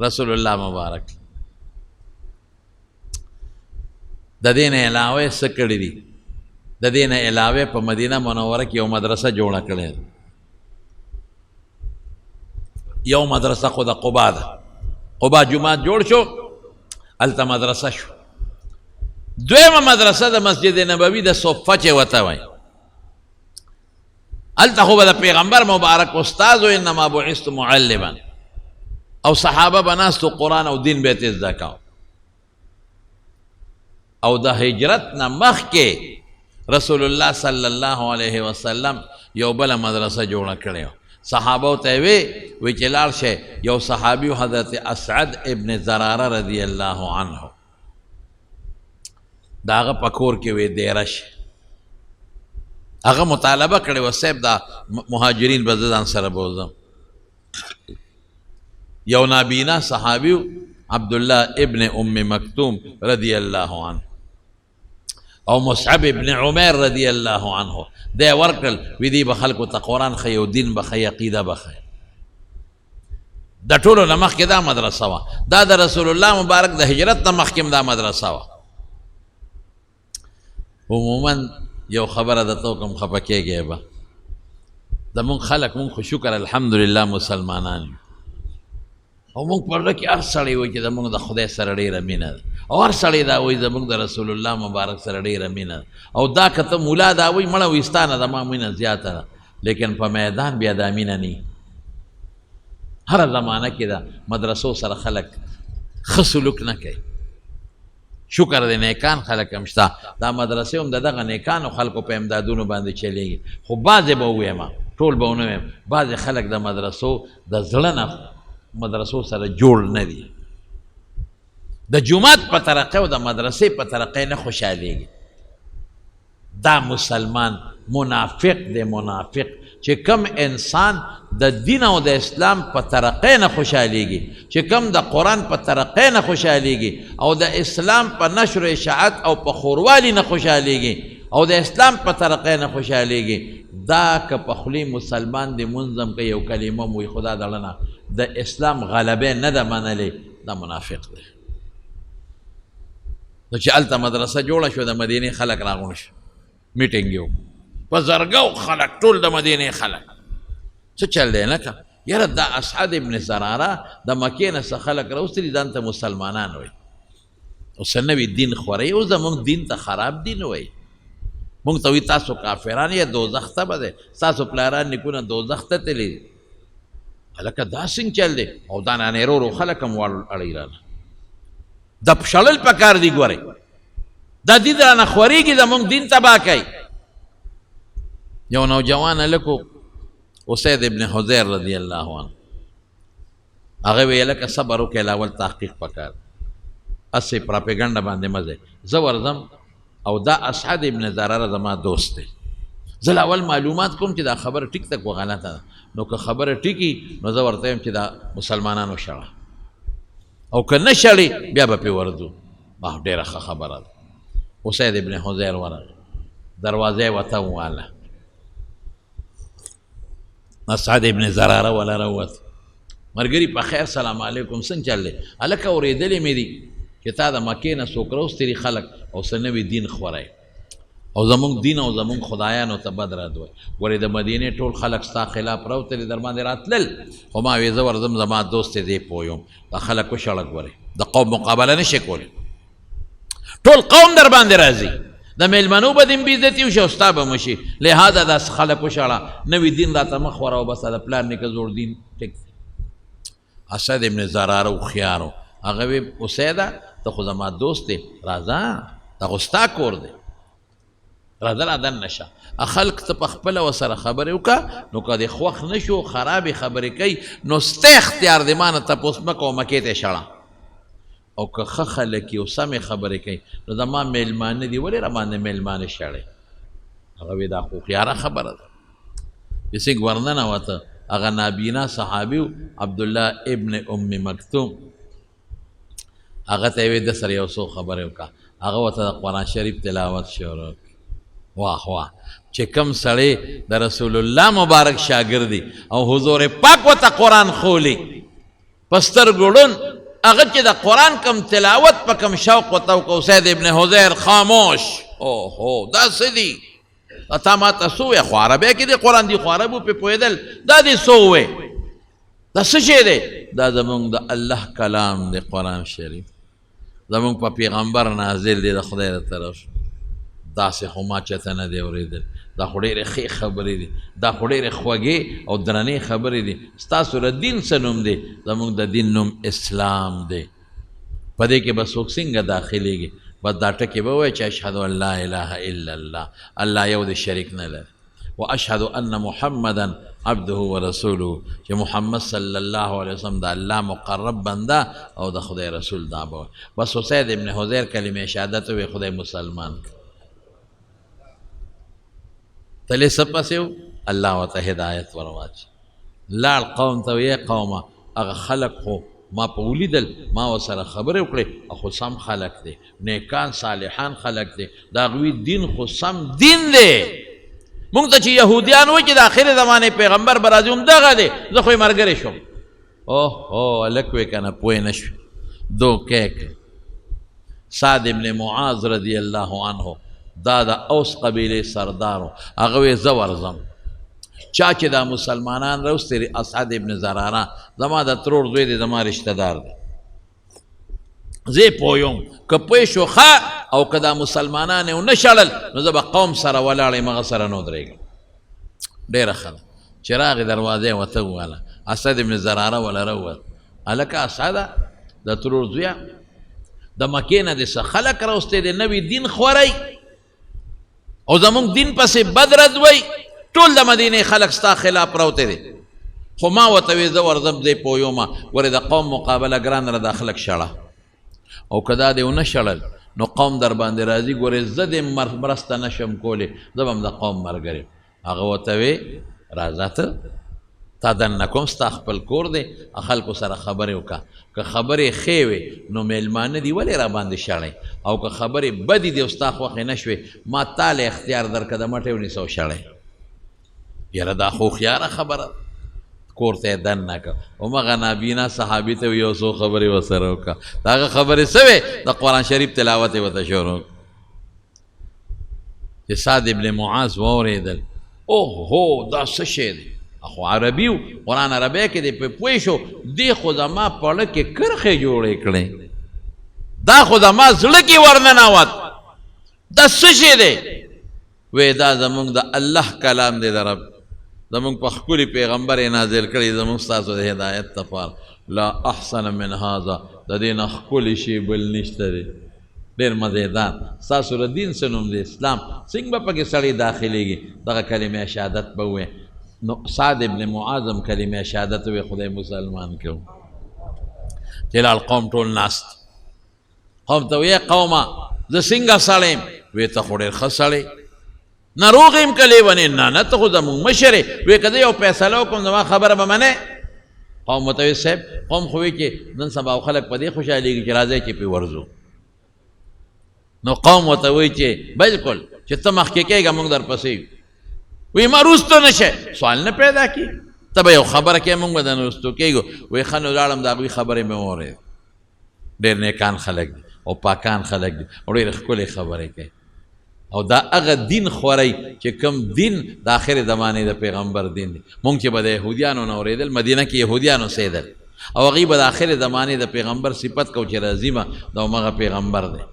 رسول الله مبارک د دې نه علاوه یې څه کړي دي د دې نه علاوه په مدینه منوره کې یو مدرسه جوړه کړې ده یو مدرسه خو د قبا ده قبا جومات جوړ شو هلته مدرسه شو دویمه مدرسه د مسجد نبوي د صفه چې ورته وایي هلته خو به د پیغمبر مبارک استاد و انما بعثت معلما او صحابه به ناستو قرآن او دین به یې زده کوه او د هجرت نه مخکې رسول الله صلی الله علیه وسلم یو بله مدرسه جوړه کړې وه صحابو ته یې وی چې لاړ شئ یو صحابي حضرت اسعد ابن زراره رضی الله عنه د هغه په کور کې وی دیره شي هغه مطالبه کړې وه صاحب دا مهاجرین به زه ځان سره بوځم یو نابینا صحابي عبدالله ابن ام مکتوم رضی الله عنه او مصعب ابن عمر رضی الله عنه دی ورکړل وی دی به خلکو ته قرآن ښیي او دین به ښیي عقیده به ښیي د ټولو نه مخکې دا مدرسه وه دا د رسول الله مبارک د هجرت نه مخکې دا مدرسه وه عموما یو خبره درته وکړم خفه کېږئ به زمونږ خلک مونږ خو شکر الحمدلله مسلمانان یو او موږ په زړه کې هر سړی وایي چې زموږ د خدای سره ډېره مینه ده او هر سړی دا وایي زموږ د رسول الله مبارک سره ډېره مینه ده او دا که ته ملا دا وایي مړه وایي ستا نه زما مینه زیاته ده لیکن په میدان بیا دا مینه نه هره زمانه کې ده مدرسو سره خلک ښه سلوک نه کوي شکر دی نیکان خلک هم شته دا مدرسې هم د دغه نیکانو خلکو په امدادونو باندې چلیږي خو بعضې به ووایم ټول به ونه وایم بعضې خلک د مدرسو د زړه نه مدرسو سره جوړ نه دي د جومات په طرقه او د مدرسې په طرقه نه خوشحالیږي دا مسلمان منافق دی منافق چې کم انسان د دین او د اسلام په طرقه نه خوشحالیږي چې کم د قرآن په طرقه نه خوشحالیږي او د اسلام په نشر و اشاعت او په خوروالي نه خوشحالیږي او د اسلام په طرقه نه خوشحالیږي دا که په خولې مسلمان دی منظم کوي یو کلمه موي خدا دړنه د اسلام غلبه نه ده منلې دا منافق دی نو چې هلته مدرسه جوړه شوه د مدینې خلک راغونډ شو میټینګ یې په زرګو خلک ټول د مدینې خلک څه چل دی نه که یاره دا اسعد ابن زراره د مکې نه څه خلک راوستلي ځان ته مسلمانان وایي اوس نوي دین خورئ اوس زموږ دین ته خراب دین وایي مونږ ته وایي تاسو کافران یې دوزخ ته به دی ستاسو پلاران نیکونه دوزخ ته تللي دي هلکه دا څنګه چل دی او دا نانې ورو خلک هم اړوي رانه د پشړل پکار دي ګورئ دا دین رانه خورېږي زموږ دین تباه کوي یو نوجوان هلک اسید ابن حضیر رضی الله عنه هغه ویې لکه صبر وکړئ الاول تحقیق پکار هسې پراپیګنډه باندې مزه زه ورځم او دا اسعد ابن زراره زما دوست دی زه اول معلومات کوم چې دا خبره ټیک تک و غلطه ده نو که خبره ټیکي نو زه ورته یم چې دا مسلمانانو شړه او که نه شړي بیا به پرې ورځو ډېره ښه خبره ده اسید ابن حضیر ورغی دروازه یې ورته وواله اسعد ابن زراره ولا راوت مرګري په خیر سلام علیکم څنګه چل دی هلکه اورېدلې مې دي چې تا د مکې نه څوک راوستلي خلک او څه نوي دین خوری او زمونږ دین او زمونږ خدایانو ته بد رد وایي ګورې د مدینې ټول خلک ستا خلاف راوتلي در باندې راتلل خو ما وې زه ورځم زما دوست دی پوه یم دا خلک وشړه ګورې د قوم مقابله نشي کولی ټول قوم در باندې راځي د میلمنو به دین بېعزتي وشي او ستا به مشي لهذا داسې خلک وشړه نوي دین راته مخ وره او بس د پلار نیکه زوړ دین ټیک اسد ابن زراره هوښیار و هغه وی اسیده ته خو زما دوست دی راځه دا خو ستا کور دی راځه را دننه شه خلک ته په خپله ورسره خبرې وکړه نو که دې خوښ نه شو خرابې خبرې کوي نو ستا اختیار دی ما نه تپوس مه کوه مکې ته یې شړه او که ښه خلک یې او سمې خبرې کوي نو زما میلمانه دي ولې راباندې میلمانه شړئ هغه وی دا خو هوښیاره خبره ده چې څنګه ورننوته هغه نابینا صحابي و عبدالله ابن ام مکتوم هغه ته یې وی د سره یو څو خبرې وکړه هغه ورته د قرآن شریف تلاوت شروع واه واه چې کوم سړی د رسول الله مبارک شاګرد دی او حضور پاک ورته قرآن خولي په سترګو ړوند هغه چې د قرآن کم تلاوت په کم شوق ورته وکړه اسید ابن حضیر خاموش اوهو دا څه دي تا ما ته څه وویه خو عربۍ کې دی قرآن دی خو عربو پې پوهېدل دا دې څه وویې دا څه شی دی دا زمونږ د الله کلام دی قرآن شریف زمونږ په پیغمبر نازل دی د خدای د طرف داسې خو ما چېته نه دی اورېدل دا خو ډېرې ښې خبرې دي دا خو ډېرې خوږې او درنې خبرې دي ستاسو د دین څه نوم دی زمونږ د دین نوم اسلام دی په دې کې به څوک څنګه داخلېږي بس دا ټکې به ووایي چې اشهد ان لا اله الا الله الله یو د شریک نه لري و اشهد ان محمدا عبده ورسوله چې محمد صلی الله علیه وسلم د الله مقرب بنده او د خدای رسول دا به بس اسید ابن حضیر کلمه شهادت وی خدای مسلمان تلې څه پسې و الله ورته هدایت ورواچي لاړ قوم ته ویې قومه هغه خلک خو ما په ولیدل ما ورسره خبرې وکړې خو سم خلک دی نیکان صالحان خلک دی د هغوی دین خو سم دین دی مونږ ته چې یهودیان وایي چې د آخرې زمانې پیغمبر به راځي هم دغه دی زه خو یې ملګری شوم اوه هلک وی که نه پوه نه شوې دوکې سعد ابن معاذ رضی الله عنه دا د اوس قبیلې سردارو هغه وی زه ورځم چا چې دا مسلمانان راوستي اسعد ابن زراره زما د ترور زوی دی زما رشته دار دی زه پویم که پوه شو ښه او که دا مسلمانان یې ونه شړل نو زه به قوم سره ولاړ یم هغه سره نه ودرېږم ډېره ښه ده چې راغې دروازه یې ورته وواله اسد ابن زراره وله راووت هلکه اسده د ترور زویه د مکې نه دې څه خلک راوستی دی نوي دین خوری او زمونږ دین پسې بد رد وی ټول د مدینې خلک ستا خلاف راوتی دی خو ما ورته وې زه ورځم دی پویومه ورې د قوم مقابله ګران را دا خلک شړه او که دا دې ونه شړل نو قوم در باندې راځي ګورې زه دې مرسته نشم کولی زه به هم د قوم ملګری هغه ورته وې راځه ته تا دننه کوم ستا خپل کور دی خلکو سره خبرې وکړه که خبرې ښې وې نو میلمانه دي ولې را باندې شړئ او که خبرې بدې دي او ستا خوښې نه شوې ما تا له اختیار درکړه د مټې ونیسه او شړئ یاره دا خو هوښیاره خبره کور ته یې دننه کړه همغه نابینا صحابي ته یو څو خبرې ورسره وکړه د هغه خبرې څه وې د قرآن شریف تلاوت یې ورته شروع چې سعد ابن معاذ واورېدل اوهو دا څه شی دی خو عربي و قرآن عربی کې دی په پوه شو دی خو زما پړه کې کرښې جوړې کړې دا خو زما زړه کې ورننوت دا څه شی دی وی دا زمونږ د الله کلام دی د رب زمونږ په ښکلي پیغمبر یې نازل کړی زمونږ ستاسو د هدایت دپاره لا احسن من هذا د دې نه ښکلی شی بل نشته دی ډېر مزېدار ستاسو د دین څه نوم دی اسلام څنګه به پکې سړی داخلېږي دغه کلمې شهادت به ووایي نو سعد ابن معاذم کلمه شهادت وی خدای مسلمان کړو چې لاړ قوم ټول ناست قوم ته وی قومه زه څنګه سړی یم وی ته خو ډېر ښه سړی ناروغ یم که لیونی نه ته خو زمونږ مشر یې وی که زه یو فیصله وکړم زما خبره به منې قوم ورته وی صاحب قوم خو وی چې نن سبا خلک په دې خوشحالېږي چې راځئ چې پرې ورځو نو قوم ورته وی چې بلکل چې ته مخکې کېږه موږ درپسې یو وی ما روستو نشه سوال نه پیدا کی ته به یو خبره کې مونږ به د روستو کېږو وی ښه نو لاړم د هغوی خبرې مې واورېد ډېر نیکان خلک دي او پاکان خلک دي او ډېرې ښکلې خبرې کوي او دا هغه دین خورئ چې کوم دین د آخرې زمانې د پیغمبر دین دی مونږ چې به د یهودیانو نه اورېدل مدینه کې یهودیان اوسېدل او هغوی به د آخرې زمانې د پیغمبر صفت کو چې راځي به دا همغه پیغمبر دی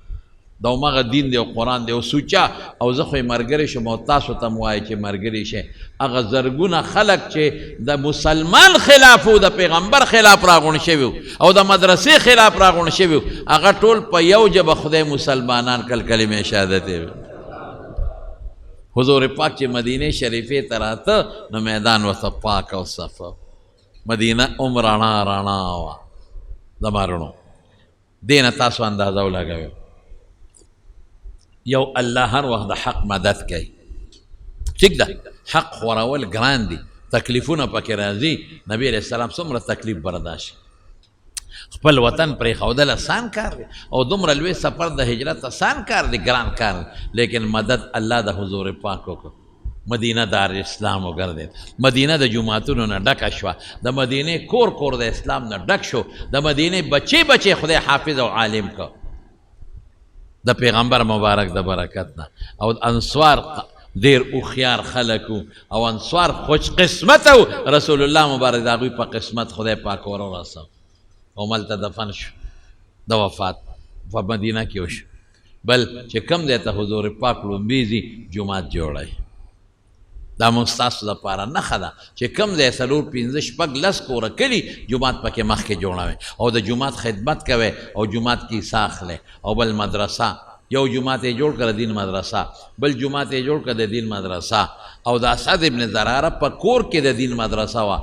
دا همغه دین دی او قرآن دی او سوچا او زه خو یې ملګری شم او تاسو ته م وایئ چې ملګري شئ هغه زرګونه خلک چې د مسلمان خلاف و د پیغمبر خلاف راغونډ شوي او د مدرسې خلاف راغونډ شوي هغه ټول په یو ژبه خدای مسلمانان کل کلمې شهادت یې حضور پاک چې مدینې شریفې ته راته نو میدان ورته پاک او صفه مدینه هم رڼا رڼا وه زما رڼو دې نه تاسو اندازه ولګوئ یو الله هر وخت د حق مدد کوي ٹھیک ده حق خورول ګران دي تکلیفونه پکې راځي نبی علیہ السلام څومره تکلیف برداشت خپل وطن پرېښودل اسان کار دی او دومره لوی سفر د هجرت اسان کار دی ګران کار دی لیکن مدد الله د حضور پاک وکړو مدینه دار اسلام وګرځېد مدینه د جوماتونو نه ډکه شوه د مدینې کور کور د اسلام نه ډک شو د مدینې بچې بچې خدای حافظ او عالم کو د پیغمبر مبارک د برکت نه او انصار ډېر هوښیار خلک او انصار خوش قسمت او رسول الله مبارک د هغوی په قسمت خدای پاک ورسو او ملته دفن شو د وفات په مدینه کې وشو بل چې کوم ځای ته حضور پاک لومبي ځي جومات جوړی دا موږ ستاسو دپاره نښه ده چې کوم ځای 4 5 شپږ 10 کوره کلي جومات پکې مخکې جوړوئ او د جومات خدمت کوئ او جومات کې حصه اخلئ او بل مدرسه یو جومات یې جوړ کړه دین مدرسه بل جومات یې جوړ کړه د دین مدرسه او د اسعد ابن زراره په کور کې د دین مدرسه وه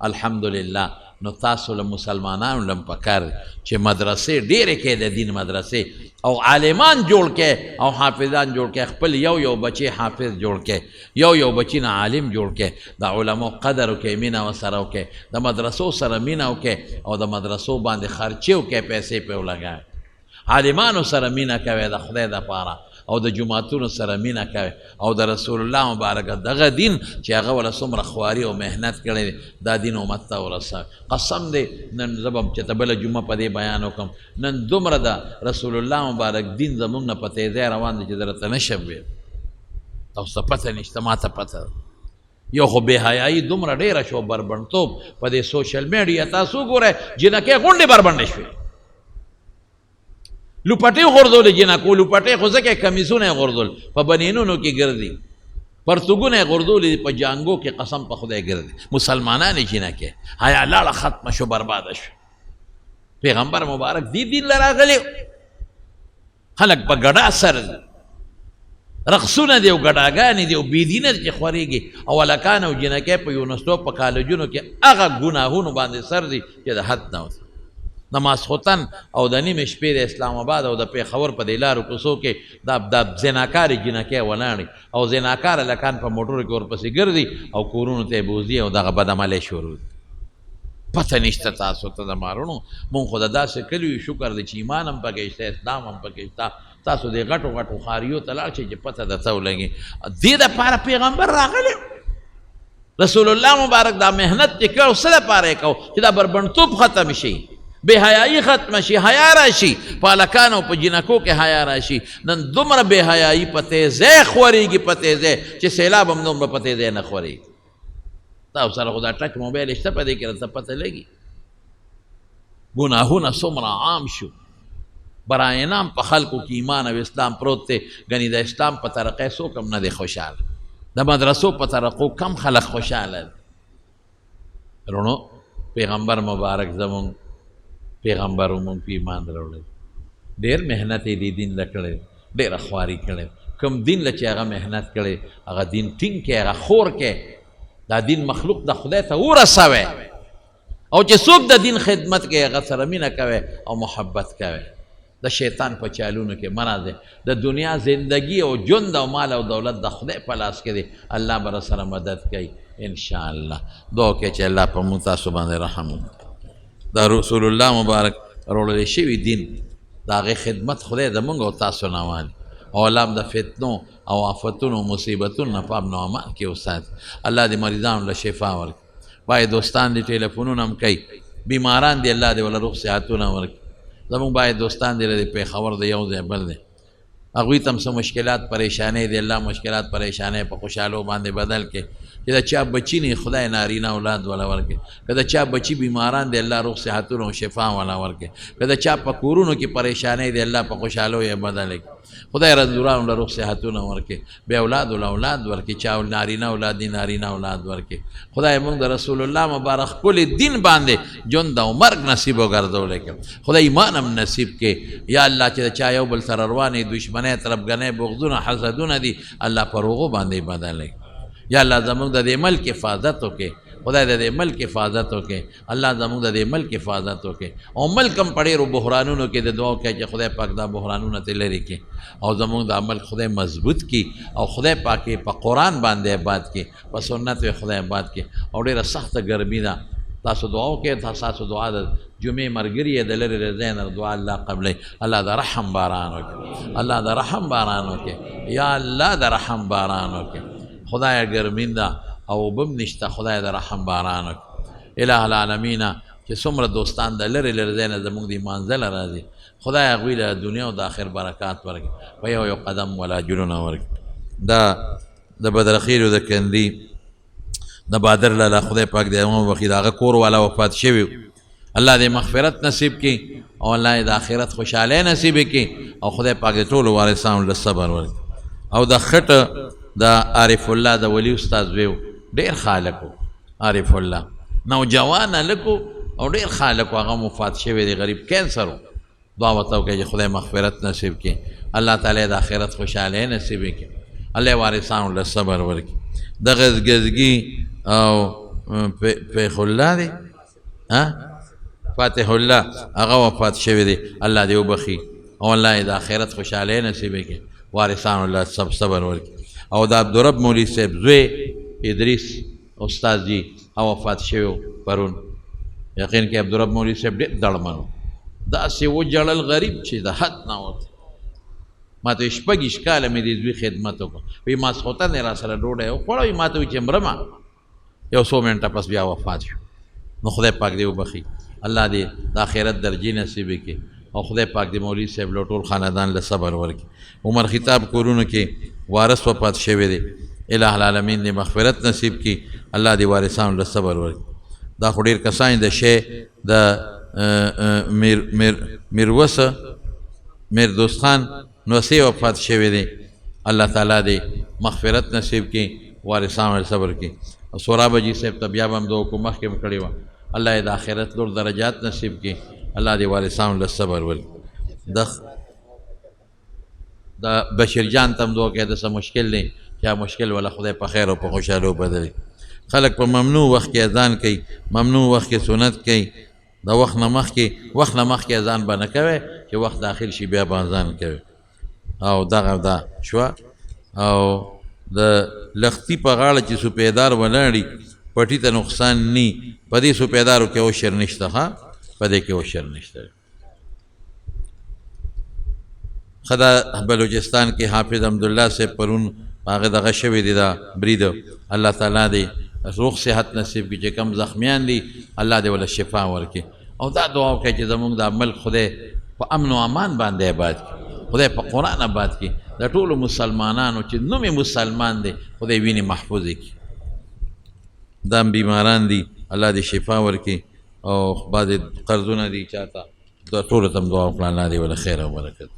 الحمدلله نو تاسو له مسلمانانو لم پکار چې مدرسې ډېرې کې د دین مدرسې او عالمان جوړ کې او حافظان جوړ کې خپل یو یو بچی حافظ جوړ کې یو یو بچی نه عالم جوړ کې د علماء قدر وکړي مینه ورسره وکړي د مدرسو سره مینه وکړي او د مدرسو باندې خرچې وکړي پیسې پرې ولګوئ عالمانو سره مینه کوئ د خدای دپاره او د جوماتونو سره مینه کوي او د رسول الله مبارک دغه دین چې هغه ولا څومره خواري او محنت کړی دی دا دین امت ته ورسوي قسم دی نن زه به چې ته بله جمعه په دې بیان وکړم نن دومره د رسول الله مبارک دین زموږ نه په تیزی روان دی چې درته نشم ویل تاسو ته پته نشته ما ته پته یو خو بې حیایي دومره ډېره شو بربنډتوب په دې سوشل میډیا تاسو ګورئ جنکۍ غونډې بربنډې شوې لوپټې غورځولې جنکو لوپټې خو ځکه کمیسونه یې غورځول په بنینونو کې ګرځي پرتوګونه یې غورځولې په جانګو کې قسم په خدای ګرځي مسلمانان یې جنکۍ حیا لاړه ختمه شو برباده شو پیغمبر مبارک دې دین له راغلی خلک په ګډا سر رقصونه دي او ګډاګانې دي او بېدینه دي چې خورېږي او هلکان او جنکۍ په یونیورسټو په کالجونو کې هغه ګناهونو باندې سر دي چې د حد نه وځي د ماسخوتن او د نیمې شپې د اسلام آباد او د پېښور په دې لارو کوڅو کې د زناکارې جنکۍ ولاړې او زناکار هلکان په موټرو کې ورپسې ګرځي او کورونو ته یې بوځي او دغه بدعملۍ شروع دي پته نشته تاسو ته د مارونو مونږ خو د داسې کلیو شکر دی چې ایمان هم پکې شته اسلام هم پکې شته تاسو د غټو غټو ښاریو ته لاړ شئ چې پته درته ولګي دې دپاره پیغمبر راغلی رسول الله مبارک دا محنت چې کړو څه دپاره یې کوو چې دا بربنډتوب ختم شي بې حیایي ختمه شي حیا راشي په هلکانو په جنکو کې حیا راشي نن دومره بې حیایي په تیزۍ خورېږي په تیزۍ چې سیلاب هم دومره په تیزۍ نه خورېږي تاسو سره خو دا ټچ موبایل شته په دې کې راته پته لګي ګناهونه څومره عام شو برای نام په خلکو کې ایمان او اسلام پروت دی ګنې د اسلام په طریقې څوک هم نه دی خوشحاله د مدرسو په طریقو کم خلک خوشحاله دي رونو پیغمبر مبارک زمونږ پیغمبر مونږ په ایمان راوړی ډېر محنت یې دې دین له کړی ډېره خواري کړی کوم دین له چې هغه محنت کړی هغه دین ټینګ کې هغه خور کې دا دین مخلوق د خدای ته ورسوي او چې څوک د دین خدمت کوي هغه سره مینه کوي او محبت کوي د شیطان په چالونو کې مه راځئ د دنیا زندگی او ژوند او مال او دولت د خدای په لاس کې دی الله به راسره مدد کوي انشاءالله دعا کوي چې الله په موږ تاسو باندې رحم وکړي دا رسول الله مبارک راوړلی شوي دین د هغې خدمت خدای د موږ او تاسو نه والي او الله د فتنو او آفتونو مصیبتونو نه په امن او امان کې وساتي الله دې مریضانو له شفا ورکړي باید دوستان دې ټلیفونونه هم کوي بیماران دې الله دې وله روغ صحتونه ورکړي زمونږ باید دوستان دې د پېښور د یو ځای بل دی هغوی ته هم څه مشکلات پریشانۍ دي الله مشکلات پریشانۍ په خوشحالو باندې بدل کړي چې د چا بچي نه خدای نارینه اولاد ولا ورکړي که د چا بچي بیماران دی الله روغ صحتونه او شفا ولا ورکړي که د چا په کورونو کې پریشانۍ دی الله په خوشحالو یې بدل کړي خدای رنځورانو له روغ صحتونه ورکړي بې اولاد له اولاد ورکړي چا نارینه اولاد دي نارینه اولاد ورکړي خدای موږ د رسول الله مبارک ښکلي دین باندې ژوند او مرګ نصیب وګرځولی کړي خدای ایمان هم نصیب کړي یا الله چې د چا یو بل سره روانې دشمنۍ طرفګنۍ بغضونه حسدونه دي الله پر هغو باندې بدل کړي یا الله زموږ د دې ملک حفاظت وکړي خدای د دې ملک حفاظت وکړي الله زموږ د دې ملک حفاظت وکړي او ملک هم په ډېرو بحرانونو کې د دعا کوي چې خدای پاک دا بحرانونه ترې لرې کړي او زموږ دا عمل خدای مضبوط کړي او خدای پاک په قرآن باندې آباد کړي په سنت یې خدای آباد کړي او ډېره سخته ګرمي ده تاسو دعا وکړئ تاسو دعا د جمعې ملګري یې د لرې ځای نه دعا الله قبلوي الله د رحم باران وکړي الله د رحم باران وکړي یا الله د رحم باران وکړي خدای ګرمین ده او بم نشته خدای د رحم باران وکړي اله العالمین چې څومره دوستان د لرې ځای نه زموږ د منزله راځي خدای هغوی له دنیا او د آخر برکات ورکړي په یو قدم ولا جلونه ورکړي دا د بدرخیلو د کندي د بادر لاله خدای پاک دې امام وخي د هغه کور والا وفات شوي الله دې مغفرت نصیب کړي او الله دې د آخرت خوشحالۍ نصیب کړي او خدای پاک دې ټولو وارثانو له صبر ورکړي او د خټه د عارف الله د ولی استاد ویو ډېر خالق و عارف الله نوجوان هلکو او ډېر خالق و هغه وفات شوی دی غریب کینسر و دعا ورته وکړئ چې خدای مغفرت نصیب کړي الله تعالی د آخرت خوشحالۍ نصیب کړي الله وارثانو له صبر ورکړي دغه ګزګي او پیخ الله دی فاتح الله هغه وفات شوی دی الله دې وبخي او الله د آخرت خوشحالۍ نصیب کړي وارثانو له صبر ورکړي او د عبدالرب مولوي صاحب زوی ادریس استاد جی او وفات شوی پرون یقین کې عبدالرب مولوي صاحب ډېر دړمن و داسې وجړل غریب چې د حد نه وته ما ته شپږ کاله مې د زوی خدمت وکړه وایي ماسخوتن یې را سره ډوډۍ وخوړه وایي ما ته وایي چې مرمه یو څو منټه پس بیا وفات شو نو خدای پاک دې وبخي الله دې د آخرت درجې نصیب کړي او خدای پاک دې مولوي صاحب له ټول خاندان له صبر ورکړي عمر خطاب کورونو کې وارث وفات شوی دی الہ العالمین دې مغفرت نصیب کی الله دې وارثانو له صبر ورکړي دا خو ډېر کسان د شی د میر دوست خان نوسی وفات شوی دی الله تعالی دې مغفرت نصیب کی وارثانو له صبر کی سورابه جی صاحب ته بیا به هم دعا کوم مخکې م کړې وه الله یې د آخرت لوړ درجات نصیب کی الله دې وارثانو له صبر ورکړي دا بشیر جان ته هم دعا کوي د څه مشکل دی یا مشکل والا خدای په خیر او په خوشحالو بدلي خلک په ممنوع وخت کې اذان کوي ممنوع وخت کې سنت کوي د وخت نه مخکې اذان به نه کوي چې وخت داخل شي بیا به اذان کوي او دغه دا شوه او د لختي په غاړه چې سپیدار ولاړي پټي ته نقصان نی په دې سپیدارو کې عشر نشته ښه په دې کې عشر نشته خدا بلوچستان کې حافظ حمدالله صاحب پرون هغه دغه شوی دی دا برید الله تعالی دې روغ صحت نصیب کړي چې کم زخمیان دي الله دې ولا شفا ورکړي او دا دعا وکړئ چې زموږ دا ملک خدای په امن او امان باندې آباد کړي خدای په قرآن آباد کړي د ټولو مسلمانانو چې نوم مسلمان دی خدای وینې محفوظ کړي دا بیماران دي الله دې شفا ورکړي او بعضې قرضونه دي چاته د ټولو ته هم دعا وکړه الله دې ولا خیر او برکت